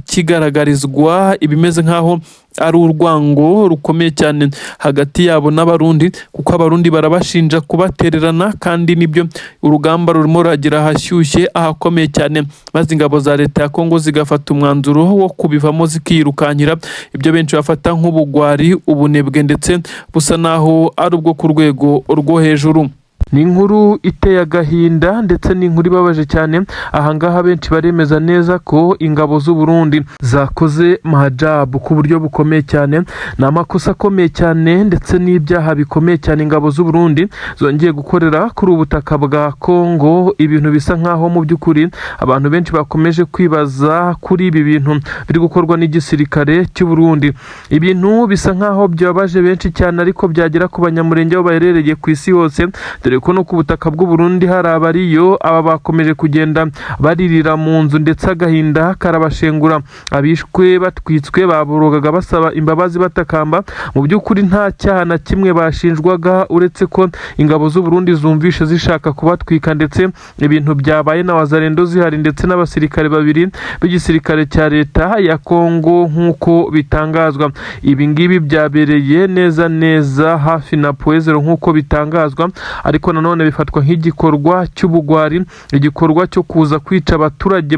kigaragarizwa ibimeze nk'aho ari urwango rukomeye cyane hagati yabo n'abarundi, kuko abarundi barabashinja kubatererana, kandi nibyo urugamba rurimo ruragira hashyushye ahakomeye cyane, maze ingabo za leta ya Kongo zigafata umwanzuro wo kubivamo zikirukankira. Ibyo benshi bafata nk'ubugwari, ubunebwe ndetse busa naho ari ubwo ku rwego rwo hejuru. Ni inkuru iteye agahinda ndetse ni inkuru ibabaje cyane. Ahangaha benshi baremeza neza ko ingabo z'u Burundi zakoze majabu ku buryo bukomeye cyane, ni amakosa akomeye cyane ndetse n'ibyaha bikomeye cyane ingabo z'u Burundi zongeye gukorera kuri ubutaka bwa Kongo. Ibintu bisa nkaho mu by'ukuri abantu benshi bakomeje kwibaza kuri ibi bintu biri gukorwa n'igisirikare cy'u Burundi. Ibintu bisa nkaho byabaje benshi cyane, ariko byagera ku banyamurenge aho baherereye ku isi hose, dore ko no ku butaka bw'u Burundi hari abariyo. Aba bakomeje kugenda baririra mu nzu ndetse agahinda karabashengura. Abishwe batwitswe baborogaga basaba imbabazi batakamba. Mu by'ukuri nta cyaha na kimwe bashinjwaga, uretse ko ingabo z'u Burundi zumvishe zishaka kubatwika, ndetse ibintu byabaye na wazarendo zihari ndetse n'abasirikare babiri b'igisirikare cya leta ya Kongo nk'uko bitangazwa. Ibi ngibi byabereye neza hafi na Poezero nk'uko bitangazwa, ariko ariko nanone bifatwa nk'igikorwa cy'ubugwari, igikorwa cyo kuza kwica abaturage